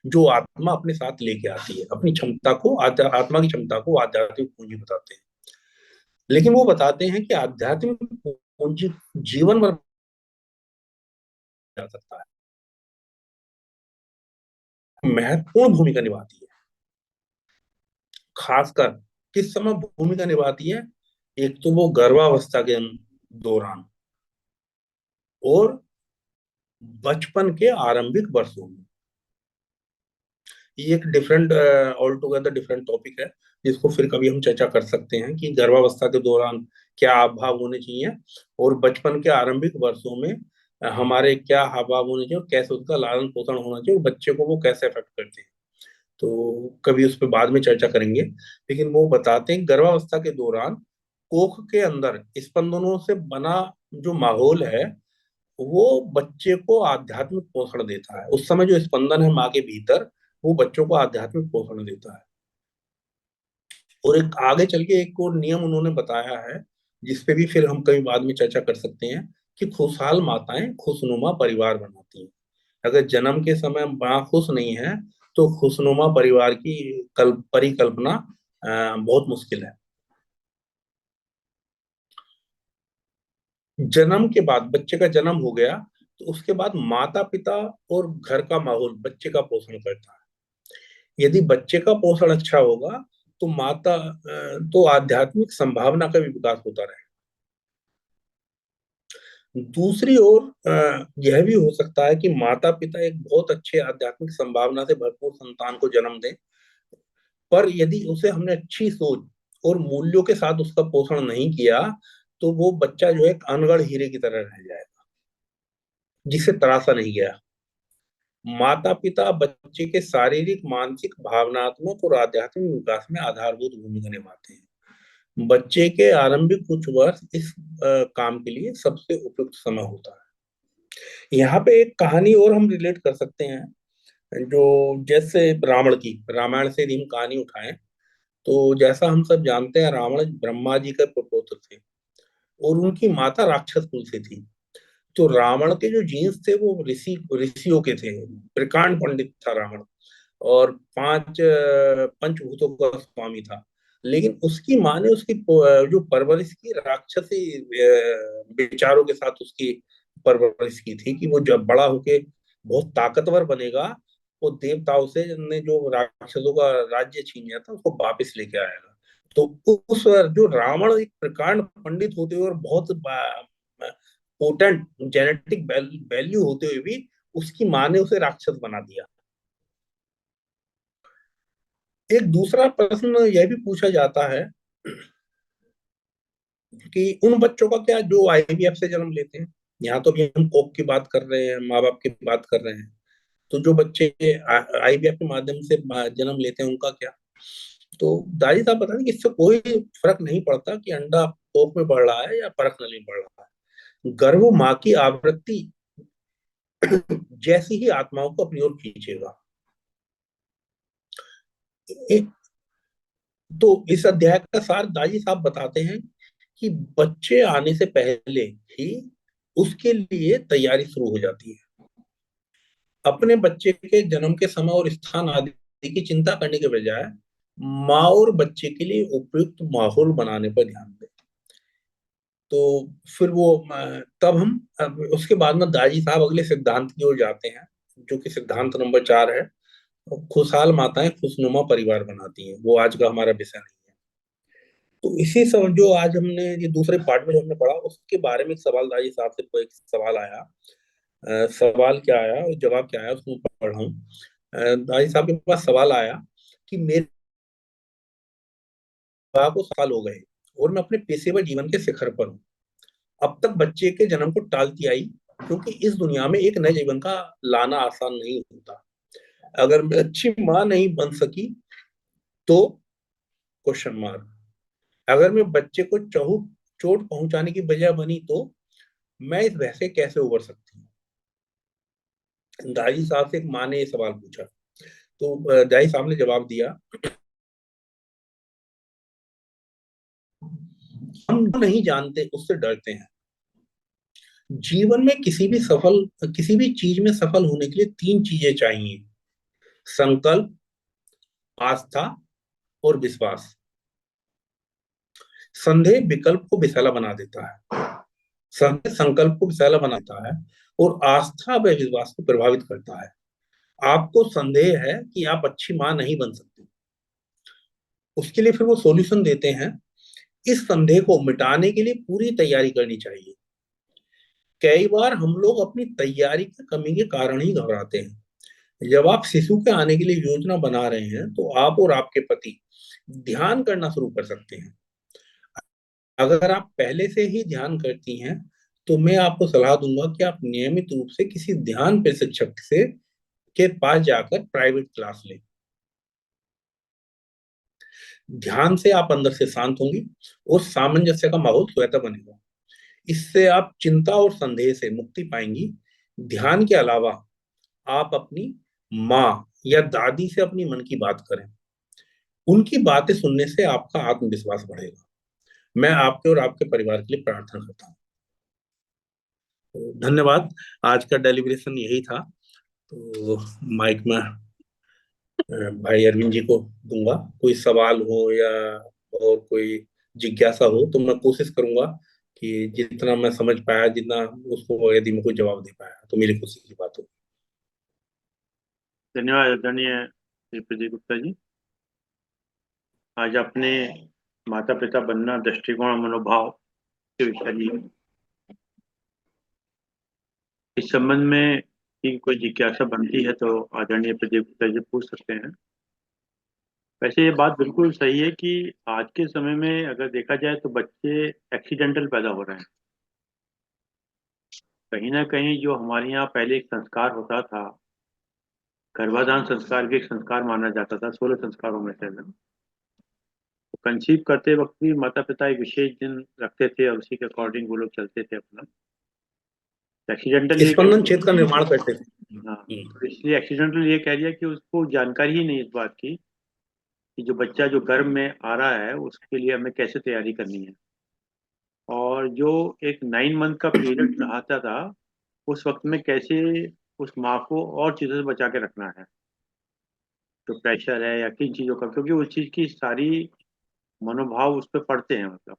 जो आत्मा अपने साथ लेके आती है। अपनी क्षमता को आत्मा की क्षमता को आध्यात्मिक पूंजी बताते हैं। लेकिन वो बताते हैं कि आध्यात्मिक पूंजी जीवन भर जा सकता है, महत्वपूर्ण भूमिका निभाती है। खासकर किस समय भूमिका निभाती है? एक तो वो गर्भावस्था के दौरान और बचपन के आरंभिक वर्षों में। ये एक different, all together different topic है जिसको फिर कभी हम चर्चा कर सकते हैं कि गर्भावस्था के दौरान क्या हाव भाव होने चाहिए और बचपन के आरंभिक वर्षों में हमारे क्या हाव भाव होने चाहिए और कैसे उसका लालन पोषण होना चाहिए और बच्चे को वो कैसे अफेक्ट करते हैं। तो कभी उस पर बाद में चर्चा करेंगे। लेकिन वो बताते हैं गर्भावस्था के दौरान कोख के अंदर स्पंदनों से बना जो माहौल है वो बच्चे को आध्यात्मिक पोषण देता है। उस समय जो स्पंदन है माँ के भीतर, वो बच्चों को आध्यात्मिक पोषण देता है। और एक आगे चल के एक और नियम उन्होंने बताया है जिसपे भी फिर हम कभी बाद में चर्चा कर सकते हैं कि खुशहाल माताएं खुशनुमा परिवार बनाती हैं। अगर जन्म के समय माँ खुश नहीं है तो खुशनुमा परिवार की परिकल्पना बहुत मुश्किल है। जन्म के बाद बच्चे का जन्म हो गया तो उसके बाद माता पिता और घर का माहौल बच्चे का पोषण करता है। यदि बच्चे का पोषण अच्छा होगा तो तो आध्यात्मिक संभावना का भी विकास होता रहे। दूसरी ओर यह भी हो सकता है कि माता पिता एक बहुत अच्छे आध्यात्मिक संभावना से भरपूर संतान को जन्म दें, पर यदि उसे हमने अच्छी सोच और मूल्यों के साथ उसका पोषण नहीं किया तो वो बच्चा जो है एक अनगढ़ हीरे की तरह रह जाएगा, जिसे तराशा नहीं गया। माता पिता बच्चे के शारीरिक, मानसिक, भावनात्मक और आध्यात्मिक विकास में आधारभूत भूमिका निभाते हैं। बच्चे के आरंभिक कुछ वर्ष इस काम के लिए सबसे उपयुक्त समय होता है। यहाँ पे एक कहानी और हम रिलेट कर सकते हैं, जो जैसे रावण की, रामायण से यदि हम कहानी उठाएं, तो जैसा हम सब जानते हैं, रावण ब्रह्मा जी का प्रपौत्र थे और उनकी माता राक्षस कुल से थी। तो रावण के जो जीन्स थे वो ऋषियों के थे। प्रकांड पंडित था रावण, और पंचभूतों का स्वामी था। लेकिन उसकी माँ ने उसकी जो परवरिश की, राक्षसी विचारों के साथ उसकी परवरिश की थी, कि वो जब बड़ा होके बहुत ताकतवर बनेगा, वो देवताओं से ने जो राक्षसों का राज्य छीन लिया था उसको वापस लेके आएगा। तो उस जो रावण एक प्रकांड पंडित होते हुए और बहुत पोटेंट जेनेटिक वैल्यू होते हुए भी उसकी माँ ने उसे राक्षस बना दिया। एक दूसरा प्रश्न यह भी पूछा जाता है कि उन बच्चों का क्या जो आईवीएफ से जन्म लेते हैं। यहाँ तो अभी हम कोख की बात कर रहे हैं, माँ बाप की बात कर रहे हैं, तो जो बच्चे आईवीएफ के माध्यम से जन्म लेते हैं उनका क्या। तो दादी साहब बता दें कि इससे कोई फर्क नहीं पड़ता कि अंडा कोख में बढ़ रहा है या परख नली में बढ़ रहा है। गर्भ माँ की आवृत्ति जैसी ही आत्माओं को अपनी ओर खींचेगा। तो इस अध्याय का सार दाजी साहब बताते हैं कि बच्चे आने से पहले ही उसके लिए तैयारी शुरू हो जाती है। अपने बच्चे के जन्म के समय और स्थान आदि की चिंता करने के बजाय माँ और बच्चे के लिए उपयुक्त माहौल बनाने पर ध्यान दें। तो फिर वो तब हम उसके बाद में दाजी साहब अगले सिद्धांत की ओर जाते हैं, जो कि सिद्धांत नंबर 4 है। खुशहाल माताएं खुशनुमा परिवार बनाती हैं। वो आज का हमारा विषय नहीं है। तो इसी सब जो आज हमने ये दूसरे पार्ट में जो हमने पढ़ा, उसके बारे में एक सवाल दाई साहब से कोई एक सवाल आया। सवाल क्या आया और जवाब क्या आया उसको मैं पढ़ रहा हूँ। दाई साहब के पास सवाल आया कि मेरे विवाह को साल हो गए और मैं अपने पेशेवर जीवन के शिखर पर हूँ। अब तक बच्चे के जन्म को टालती आई, क्योंकि इस दुनिया में एक नए जीवन का लाना आसान नहीं होता। अगर मैं अच्छी माँ नहीं बन सकी तो क्वेश्चन मार्क। अगर मैं बच्चे को चोट पहुंचाने की वजह बनी तो मैं इस भय से कैसे उबर सकती हूँ। दाई साहब से एक माँ ने ये सवाल पूछा, तो दाई साहब ने जवाब दिया, हम जो नहीं जानते उससे डरते हैं। जीवन में किसी भी चीज में सफल होने के लिए 3 चीजें चाहिए: संकल्प, आस्था और विश्वास। संदेह विकल्प को विशाला बना देता है, संदेह संकल्प को विशाला बनाता है, और आस्था व विश्वास को प्रभावित करता है। आपको संदेह है कि आप अच्छी मां नहीं बन सकती, उसके लिए फिर वो सॉल्यूशन देते हैं। इस संदेह को मिटाने के लिए पूरी तैयारी करनी चाहिए। कई बार हम लोग अपनी तैयारी की कमी के कारण ही घबराते हैं। जब आप शिशु के आने के लिए योजना बना रहे हैं तो आप और आपके पति ध्यान करना शुरू कर सकते हैं। अगर आप पहले से ही ध्यान करती हैं तो मैं आपको सलाह दूंगा कि आप नियमित रूप से किसी ध्यान प्रशिक्षक से के पास जाकर प्राइवेट क्लास लें। ध्यान से आप अंदर से शांत होंगी और सामंजस्य का माहौल स्वतः बनेगा। इससे आप चिंता और संदेह से मुक्ति पाएंगी। ध्यान के अलावा आप अपनी माँ या दादी से अपनी मन की बात करें। उनकी बातें सुनने से आपका आत्मविश्वास बढ़ेगा। मैं आपके और आपके परिवार के लिए प्रार्थना करता हूँ। तो धन्यवाद। आज का डेलिब्रेशन यही था। तो माइक में भाई अरविंद जी को दूंगा। कोई सवाल हो या और कोई जिज्ञासा हो तो मैं कोशिश करूंगा कि जितना मैं समझ पाया, जितना उसको यदि मैं कोई जवाब दे पाया तो मेरी खुशी की बात हो। धन्यवाद आदरणीय श्री प्रदीप गुप्ता जी। आज अपने माता पिता बनना दृष्टिकोण और मनोभाव के विषय लिए इस संबंध में कि कोई जिज्ञासा बनती है तो आदरणीय प्रदीप गुप्ता जी पूछ सकते हैं। वैसे ये बात बिल्कुल सही है कि आज के समय में अगर देखा जाए तो बच्चे एक्सीडेंटल पैदा हो रहे हैं। कहीं ना कहीं जो हमारे यहाँ पहले एक संस्कार होता था, गर्भाधान संस्कार भी एक संस्कार माना जाता था 16 संस्कारों में से ना। तो कंसीव करते वक्त भी माता पिता एक विशेष दिन रखते थे और उसी के अकॉर्डिंग वो लोग चलते थे अपना। एक्सीडेंटल ये स्पंदन क्षेत्र का निर्माण करते थे। हाँ, तो इसलिए एक्सीडेंटल ये कह दिया कि उसको जानकारी ही नहीं इस बात की कि जो बच्चा जो गर्भ में आ रहा है उसके लिए हमें कैसे तैयारी करनी है। और जो एक 9 मंथ का पीरियड रहता था उस वक्त में कैसे उस माँ को और चीज़ों से बचा के रखना है, जो प्रेशर है या किन चीज़ों का, क्योंकि उस चीज़ की सारी मनोभाव उस पर पड़ते हैं। मतलब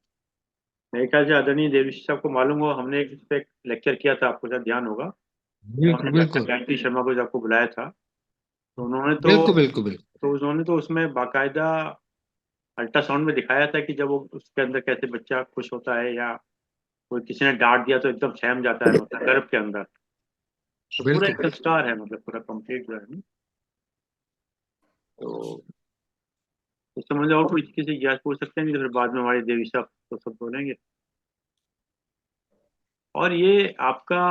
मेरे ख्याल से आदरणीय देवेश साहब को मालूम हो, हमने इस पे लेक्चर किया था, आपको शायद ध्यान होगा। बिल्कुल हमने डॉक्टर बिल्कुल गायत्री शर्मा को जब आपको बुलाया था तो उन्होंने बिल्कुल बिल्कुल बिल्कुल तो उसमें बाकायदा अल्ट्रासाउंड में दिखाया था कि जब वो उसके अंदर कैसे बच्चा खुश होता है या कोई किसी ने डांट दिया तो एकदम सहम जाता है, मतलब गर्भ के अंदर। तो पूरा एक बिल्कुल संस्कार है, मतलब पूरा कंप्लीट जो है ना। तो उस समझ और कोई किसी से ज्ञास पूछ सकते हैं, नहीं तो फिर बाद में हमारे देवी साहब तो सब बोलेंगे। और ये आपका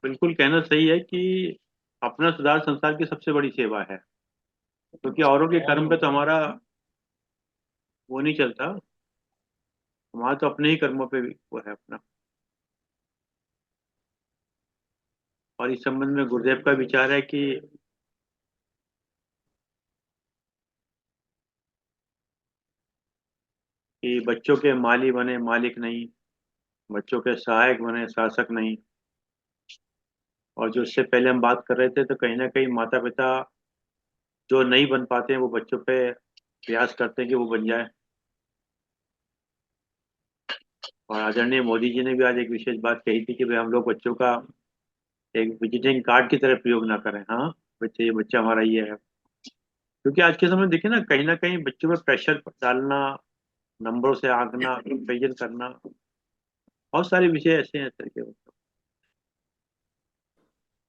बिल्कुल कहना सही है कि अपना सुधार संसार की सबसे बड़ी सेवा है, क्योंकि औरों के कर्म पे तो हमारा वो नहीं चलता, हमारा तो अपने ही कर्मों पे भी वो है अपना। और इस संबंध में गुरुदेव का विचार है कि बच्चों के माली बने मालिक नहीं, बच्चों के सहायक बने शासक नहीं। और जो इससे पहले हम बात कर रहे थे तो कहीं ना कहीं माता पिता जो नहीं बन पाते हैं वो बच्चों पे प्रयास करते हैं कि वो बन जाए। और आदरणीय मोदी जी ने भी आज एक विशेष बात कही थी कि भाई हम लोग बच्चों का एक विजिटिंग कार्ड की तरह प्रयोग ना करें। हाँ, बच्चे ये बच्चा हमारा ये है, क्योंकि आज के समय में देखिए ना कहीं बच्चों में प्रेशर डालना, नंबरों से आंकना, कंपेरिजन करना, बहुत सारे विषय ऐसे हैं इस तरह के।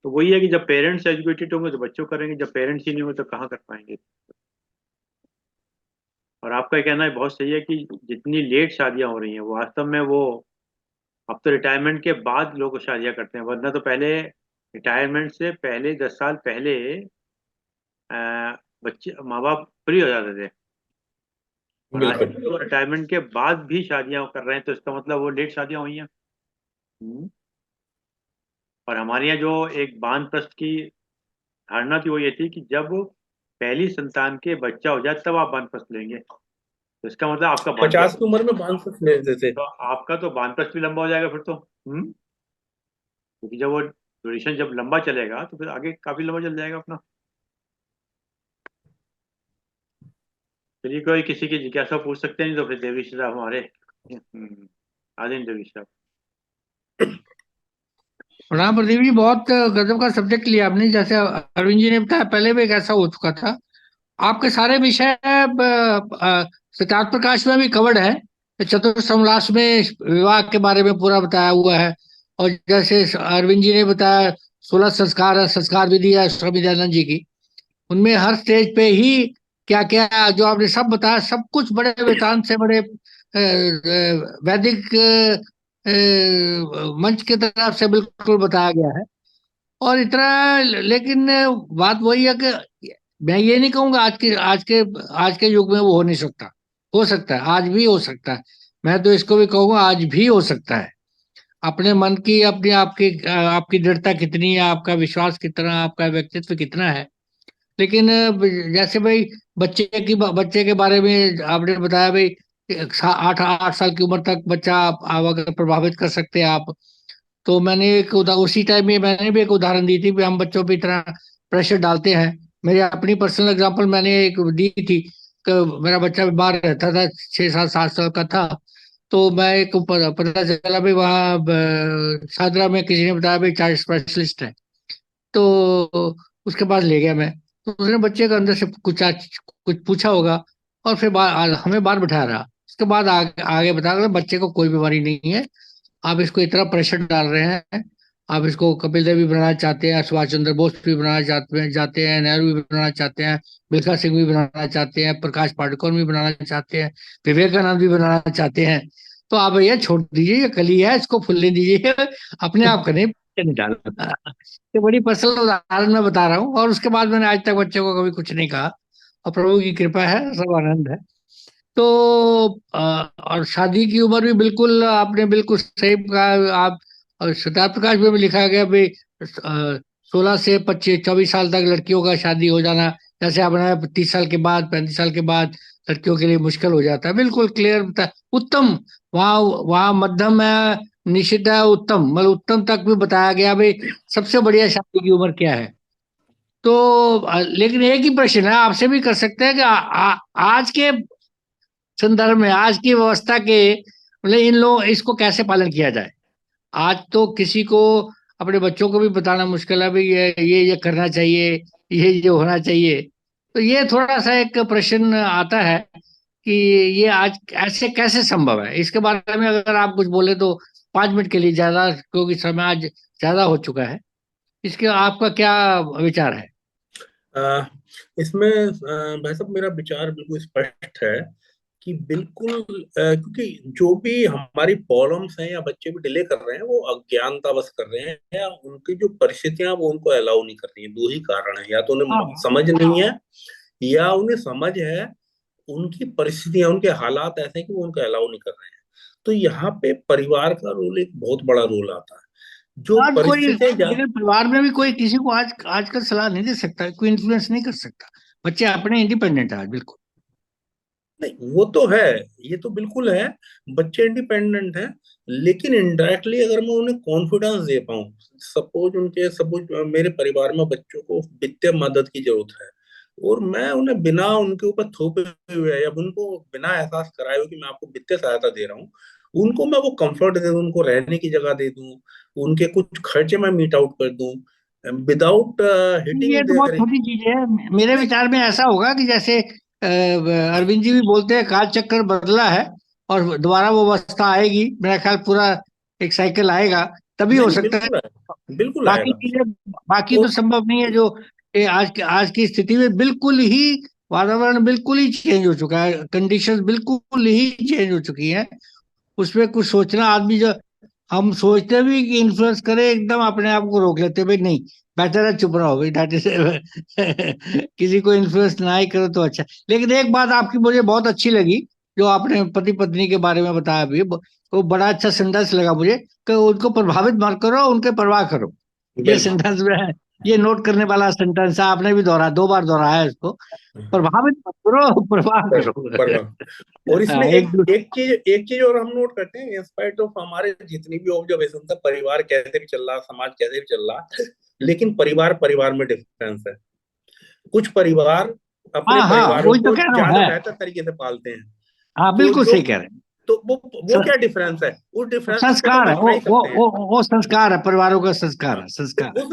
तो वही है कि जब पेरेंट्स एजुकेटेड होंगे तो बच्चों करेंगे, जब पेरेंट्स ही नहीं होंगे तो कहाँ कर पाएंगे। और आपका कहना है बहुत सही है कि जितनी लेट शादियां हो रही हैं वो वास्तव में वो अब तो रिटायरमेंट के बाद लोग शादियां करते हैं, वरना तो पहले रिटायरमेंट से पहले 10 साल पहले अ, बच्चे माँ बाप फ्री हो जाते थे। और आज बिल्कुल। तो रिटायरमेंट के बाद भी शादियां कर रहे हैं, तो इसका मतलब वो लेट शादियां हुई हैं। हम्म। और हमारे यहाँ जो एक वानप्रस्थ की धारणा थी वो ये थी कि जब पहली संतान के बच्चा हो जाए तब आप वानप्रस्थ लेंगे, तो इसका मतलब आपका 50 वानप्रस्थ, की उम्र में बांध लेते थे। तो आपका तो वानप्रस्थ भी लंबा हो जाएगा फिर तो। क्योंकि जब वो ड्यूरेशन जब लंबा चलेगा तो फिर आगे काफी लंबा चल जाएगा अपना। चलिए, कोई किसी की जिज्ञासा पूछ सकते हैं, नहीं तो फिर देवी साहब हमारे आदिन देवी साहब। प्रणाम प्रदीप जी, बहुत गजब का सब्जेक्ट लिया आपने। जैसे अरविंद जी ने बताया, पहले भी एक ऐसा हो चुका था। आपके सारे विषय सिद्धार्थ प्रकाश में भी कवर्ड है। चतुर में विवाह के बारे में पूरा बताया हुआ है। और जैसे अरविंद जी ने बताया, 16 संस्कार है, संस्कार विधि है स्वामी दयानंद जी की। उनमें हर स्टेज पे ही क्या क्या जो आपने सब बताया, सब कुछ बड़े वेदांत से, बड़े वैदिक मंच की तरफ से बिल्कुल बताया गया है। और इतना, लेकिन बात वही है कि मैं ये नहीं कहूंगा आज के युग में वो हो नहीं सकता। हो सकता है, आज भी हो सकता है। मैं तो इसको भी कहूंगा आज भी हो सकता है। अपने मन की, अपनी आपकी दृढ़ता कितनी है, आपका विश्वास कितना, आपका व्यक्तित्व कितना है। लेकिन जैसे भाई बच्चे के बारे में आपने बताया भाई, 8 8 साल की उम्र तक बच्चा आप अगर प्रभावित कर सकते हैं आप। तो उसी टाइम में मैंने भी एक उदाहरण दी थी कि हम बच्चों पे इतना प्रेशर डालते हैं। मेरी अपनी पर्सनल एग्जांपल मैंने एक दी थी कि मेरा बच्चा बीमार रहता था, 6 7 7 साल का था। तो मैं एक पता चला भाई वहाँ सादरा में किसी ने बताया भाई चाइल्ड स्पेशलिस्ट है। तो उसके पास ले गया मैं। तो उसने बच्चे के अंदर से कुछ पूछा होगा। और फिर हमें बाहर बिठा रहा। उसके बाद आगे बता रहा, बच्चे को कोई बीमारी नहीं है, आप इसको इतना प्रेशर डाल रहे हैं। आप इसको कपिल देव भी बनाना चाहते हैं, सुभाष चंद्र बोस भी बनाना जाते हैं, नेहरू भी बनाना चाहते हैं, मिल्खा सिंह भी बनाना चाहते हैं, प्रकाश पादुकोण भी बनाना चाहते हैं, विवेकानंद भी बनाना चाहते हैं। तो आप भैया छोड़ दीजिए, ये कली है, इसको फूलने दीजिए। अपने आप करें, बच्चे नहीं डालना। ये बड़ी पर्सनल उदाहरण मैं बता रहा हूँ, और उसके बाद मैंने आज तक बच्चे को कभी कुछ नहीं कहा, और प्रभु की कृपा है, सब आनंद है। तो और शादी की उम्र भी बिल्कुल आपने बिल्कुल सही कहा। आप और सिद्धार्थ प्रकाश में भी लिखा गया भाई 16 से 25 24 साल तक लड़कियों का शादी हो जाना, जैसे आपने 30 साल के बाद 35 साल के बाद लड़कियों के लिए मुश्किल हो जाता है, बिल्कुल क्लियर बता, उत्तम। वहाँ वहाँ मध्यम है, निश्चित है, उत्तम, मतलब उत्तम तक भी बताया गया भाई सबसे बढ़िया शादी की उम्र क्या है। तो लेकिन एक ही प्रश्न है, आपसे भी कर सकते हैं कि आज के संदर्भ में, आज की व्यवस्था के, मतलब इन लोग इसको कैसे पालन किया जाए। आज तो किसी को अपने बच्चों को भी बताना मुश्किल है भाई ये करना चाहिए, ये होना चाहिए। तो ये थोड़ा सा एक प्रश्न आता है कि ये आज ऐसे कैसे संभव है। इसके बारे में अगर आप कुछ बोले तो 5 मिनट के लिए ज्यादा, क्योंकि समय आज ज्यादा हो चुका है। इसके आपका क्या विचार है। अ, इसमें भाई साहब मेरा विचार बिल्कुल स्पष्ट है कि बिल्कुल क्योंकि जो भी हमारी प्रॉब्लम्स हैं या बच्चे भी डिले कर रहे हैं वो अज्ञानतावश कर रहे हैं, या उनकी जो परिस्थितियां वो उनको अलाउ नहीं कर रही है। दो ही कारण है, या तो उन्हें हाँ, समझ नहीं है, या उन्हें समझ है, उनकी परिस्थितियां उनके हालात ऐसे हैं कि वो उनको अलाउ नहीं कर रहे हैं। तो यहाँ पे परिवार का रोल एक बहुत बड़ा रोल आता है। जो आज कोई, परिस्थितियां लेकिन परिवार में भी कोई किसी को आज आजकल सलाह नहीं दे सकता, कोई इन्फ्लुएंस नहीं कर सकता। बच्चे अपने इंडिपेंडेंट है आज, बिल्कुल। नहीं, वो तो है, ये तो बिल्कुल है, बच्चे इंडिपेंडेंट हैं। लेकिन इनडायरेक्टली अगर मैं उन्हें कॉन्फिडेंस दे पाऊं, सपोज मेरे परिवार में बच्चों को वित्तीय मदद की जरूरत है, और मैं उन्हें बिना उनके ऊपर थोपे हुए या उनको बिना एहसास कराए हुए कि मैं आपको वित्तीय सहायता दे रहा हूँ, उनको मैं वो कंफर्ट दे दूं, उनको रहने की जगह दे दूं, उनके कुछ खर्चे मैं मीट आउट कर दूं, विदाउट ये हिटिंग तो बहुत देयर। छोटी चीज है। मेरे नहीं, विचार में ऐसा होगा कि जैसे अरविंद जी भी बोलते हैं, काल चक्कर बदला है और दोबारा वो अवस्था आएगी, मेरा ख्याल पूरा एक साइकिल आएगा, तभी हो नहीं, सकता है। बिल्कुल आएगा, बिल्कुल बाकी आएगा। चीजें, बाकी तो और संभव नहीं है। जो आज की स्थिति में बिल्कुल ही वातावरण बिल्कुल ही चेंज हो चुका है, कंडीशंस बिल्कुल ही चेंज हो चुकी हैं। उसमें कुछ सोचना, आदमी जो हम सोचते भी कि इन्फ्लुएंस करे, एकदम अपने आप को रोक लेते भाई नहीं, बेटर है चुप रहो भाई, ढाटे से किसी को इन्फ्लुएंस ना ही करो तो अच्छा। लेकिन एक बात आपकी मुझे बहुत अच्छी लगी, जो आपने पति पत्नी के बारे में बताया भी, वो बड़ा अच्छा सेंटेंस लगा मुझे, कि उनको प्रभावित मत करो, उनके परवाह करो। ये बिल्कुल। सेंटेंस में है, ये नोट करने वाला सेंटेंस है, आपने भी दोहरा, 2 बार दोहराया है इसको। प्रभावित मत करो, परवाह करो। परवाह। और इसमें हाँ, एक एक चीज और हम नोट करते हैं, इंस्पाइट ऑफ हमारे जितनी भी ऑब्जर्वेशन था, परिवार कैसे भी चल रहा, समाज कैसे भी चल रहा, लेकिन परिवार परिवार में डिफरेंस है। कुछ परिवार अपने हाँ हाँ, परिवारों वही तो को कह रहा हूँ ज्यादा है। बेहतर तरीके से पालते हैं। हाँ, तो बिल्कुल जो सही कह रहे हैं। तो वो स- क्या डिफरेंस है, उस डिफरेंस को तो हम संस्कार है वो अपना ही वो सकते हैं। वो वो संस्कार है, परिवारों का हाँ, संस्कार है, तो संस्कार है।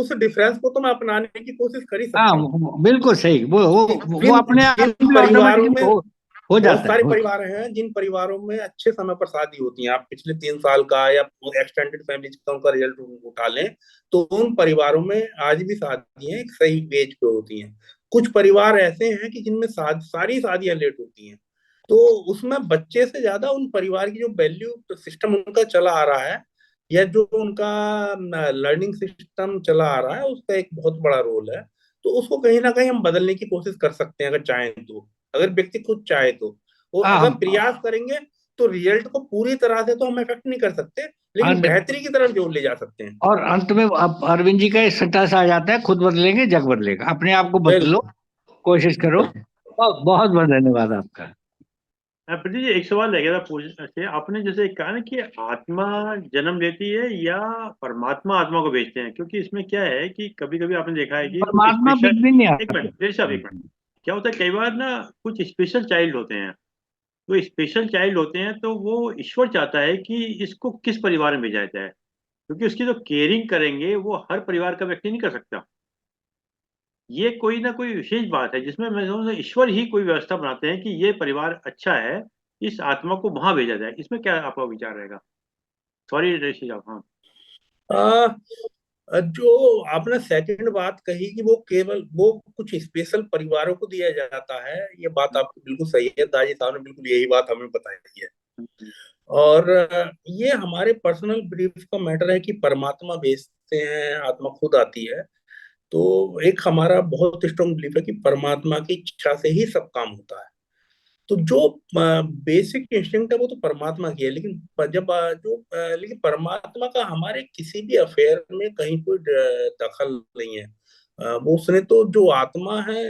उस डिफरेंस को तो मैं अपनाने की कोशिश कर ही हाँ, सकता हूँ। बिल्कुल सही। वो जिन अपने आप जिन भी परिवारों ऑटोमेटिकली में हो बहुत जाता है, सारे परिवार हैं, जिन परिवारों में अच्छे समय पर शादी होती है, आप पिछले 3 साल का या एक्सटेंडेड फैमिली का उनका रिजल्ट उठा लें, तो उन परिवारों में आज भी शादियां एक सही एज पे होती हैं। कुछ परिवार ऐसे हैं कि जिनमें सारी शादियां लेट होती हैं। तो उसमें बच्चे से ज्यादा उन परिवार की जो वैल्यू सिस्टम उनका चला आ रहा है, या जो उनका लर्निंग सिस्टम चला आ रहा है, उसका एक बहुत बड़ा रोल है। तो उसको कहीं ना कहीं हम बदलने की कोशिश कर सकते हैं, अगर चाहें तो, अगर व्यक्ति खुद चाहे तो। और हाँ। अगर प्रयास करेंगे तो रिजल्ट को पूरी तरह से तो हम इफेक्ट नहीं कर सकते, लेकिन हाँ, बेहतरी की तरफ जोर ले जा सकते हैं। और अंत में अब अरविंद जी का एक संदेश आ जाता है, खुद बदलेंगे जग बदलेगा, अपने आप को बदलो, बिल्कुल। कोशिश करो। बहुत बहुत बहुत धन्यवाद आपका। प्रदीप जी, एक सवाल है क्या था पूछने से, आपने जैसे कहा ना कि आत्मा जन्म लेती है या परमात्मा आत्मा को भेजते हैं, क्योंकि इसमें क्या है कि कभी कभी आपने देखा है कि कुछ परमात्मा स्पेशल, बीच में नहीं एक आता। मिनट मेरे साहब, एक मिनट, क्या होता है कई बार ना, कुछ स्पेशल चाइल्ड होते हैं, तो स्पेशल चाइल्ड होते हैं तो वो ईश्वर चाहता है कि इसको किस परिवार में भेजा जाए, क्योंकि उसकी जो केयरिंग करेंगे वो हर परिवार का व्यक्ति नहीं कर सकता। ये कोई ना कोई विशेष बात है जिसमें मैं समझता हूं ईश्वर ही कोई व्यवस्था बनाते हैं कि ये परिवार अच्छा है, इस आत्मा को वहां भेजा जाए। इसमें क्या आपका विचार रहेगा। सॉरी ऋषि साहब, हाँ। जो आपने सेकंड बात कही कि वो केवल वो कुछ स्पेशल परिवारों को दिया जाता है, ये बात आपकी बिल्कुल सही है। दाजी साहब ने बिल्कुल यही बात हमें बताई है। और ये हमारे पर्सनल बिलीफ का मैटर है कि परमात्मा भेजते हैं, आत्मा खुद आती है। तो एक हमारा बहुत स्ट्रॉन्ग बिलीफ है कि परमात्मा की इच्छा से ही सब काम होता है। तो जो बेसिक इंस्टिंक्ट है वो तो परमात्मा की है, लेकिन लेकिन परमात्मा का हमारे किसी भी अफेयर में कहीं कोई दखल नहीं है। वो उसने तो जो आत्मा है,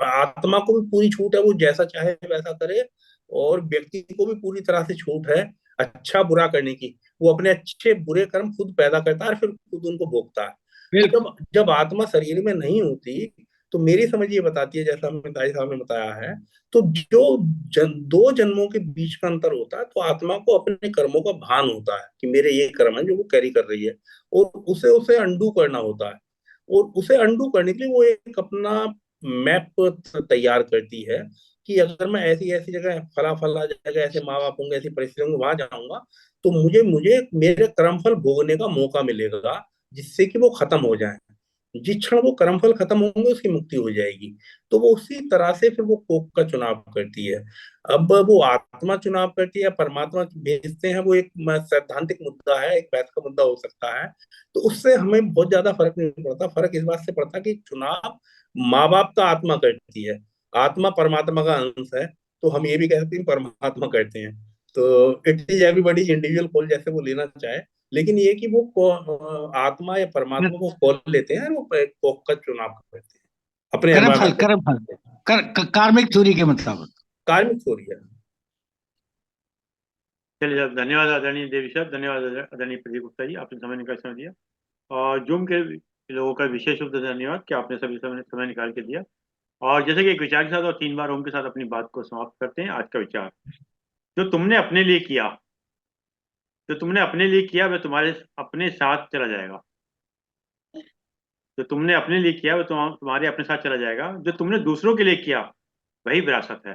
आत्मा को भी पूरी छूट है, वो जैसा चाहे वैसा करे। और व्यक्ति को भी पूरी तरह से छूट है अच्छा बुरा करने की। वो अपने अच्छे बुरे कर्म खुद पैदा करता है और फिर खुद उनको भोगता है। तो बिल्कुल। जब जब आत्मा शरीर में नहीं होती, तो मेरी समझ ये बताती है, जैसा हमें ताई साहब ने बताया है, तो जो दो जन्मों के बीच का अंतर होता है, तो आत्मा को अपने कर्मों का भान होता है कि मेरे ये कर्म है जो वो कैरी कर रही है, और उसे उसे अंडू करना होता है। और उसे अंडू करने के लिए वो एक अपना मैप तैयार करती है कि अगर मैं ऐसी ऐसी जगह फला फला जगह ऐसे माँ बाप होंगे, ऐसी परिस्थितियों में वहां जाऊंगा, तो मुझे मुझे मेरे कर्मफल भोगने का मौका मिलेगा, जिससे कि वो खत्म हो जाए। जिस क्षण वो कर्मफल खत्म होंगे उसकी मुक्ति हो जाएगी। तो वो उसी तरह से फिर वो कोक का चुनाव करती है। अब वो आत्मा चुनाव करती है, परमात्मा भेजते हैं, वो एक सैद्धांतिक मुद्दा है, एक बहस का मुद्दा हो सकता है। तो उससे हमें बहुत ज्यादा फर्क नहीं पड़ता। फर्क इस बात से पड़ता है कि चुनाव माँ बाप का आत्मा करती है, आत्मा परमात्मा का अंश है। तो हम ये भी कह सकते हैं परमात्मा करते हैं। तो it is everybody individual call, जैसे वो लेना चाहे। लेकिन ये कि वो आत्मा या परमात्मा को कॉल लेते हैं, और वो कोक का चुनाव करते हैं अपने कर्म फल, एनवायरमेंट को। कर्म फल, कार्मिक थ्योरी के मुताबिक। कार्मिक थ्योरी है। चलिए साहब, धन्यवाद आदरणीय देवी साहब, धन्यवाद आदरणीय प्रदीप गुप्ता जी, आपने समय निकाल समय दिया। और जूम के लोगों का विशेष रूप से धन्यवाद कि आपने सभी समय निकाल के दिया। और जैसे कि एक विचार के साथ और 3 बार ओम के साथ अपनी बात को समाप्त करते हैं। आज का विचार, जो तुमने अपने लिए किया, जो तुमने अपने लिए किया वह तुम्हारे अपने साथ चला जाएगा। जो तुमने अपने लिए किया वो तुम्हारे अपने साथ चला जाएगा। जो तुमने दूसरों के लिए किया वही विरासत है।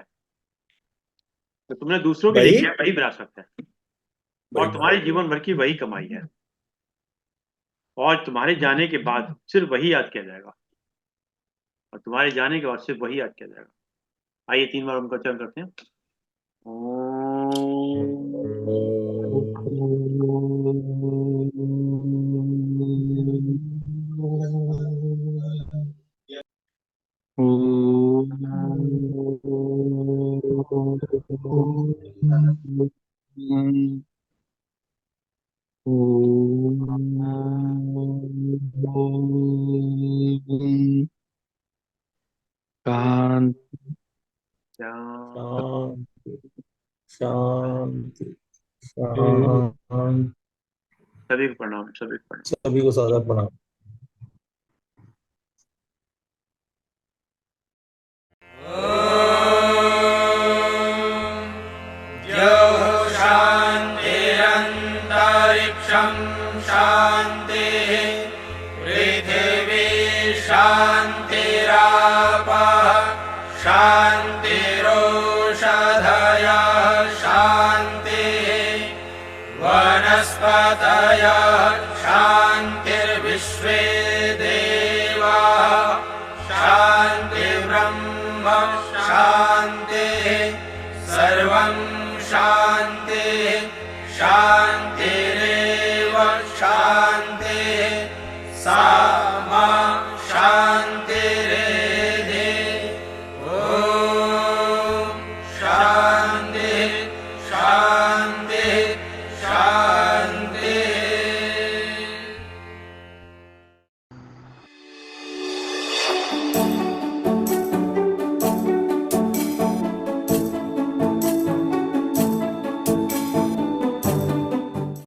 जो तुमने दूसरों के लिए भाई किया वही विरासत है, और तुम्हारे जीवन भर की वही कमाई है। और तुम्हारे जाने के बाद सिर्फ वही याद किया जाएगा, और तुम्हारे जाने के बाद सिर्फ वही याद किया जाएगा। आइए 3 बार उनका उच्चारण करते हैं। शांति शांति शांति। सभी को प्रणाम, सभी को प्रणाम। सभी को सादर प्रणाम। शान्तिरन्तरिक्षं शान्तिः पृथिवी शान्तिरापः शान्तिरोषधयः शान्तिः वनस्पतयः शान्तिर्विश्वे देवाः शान्तिर्ब्रह्म शान्तिः सर्वं शान्तिः शान्तिरेव शान्तिः।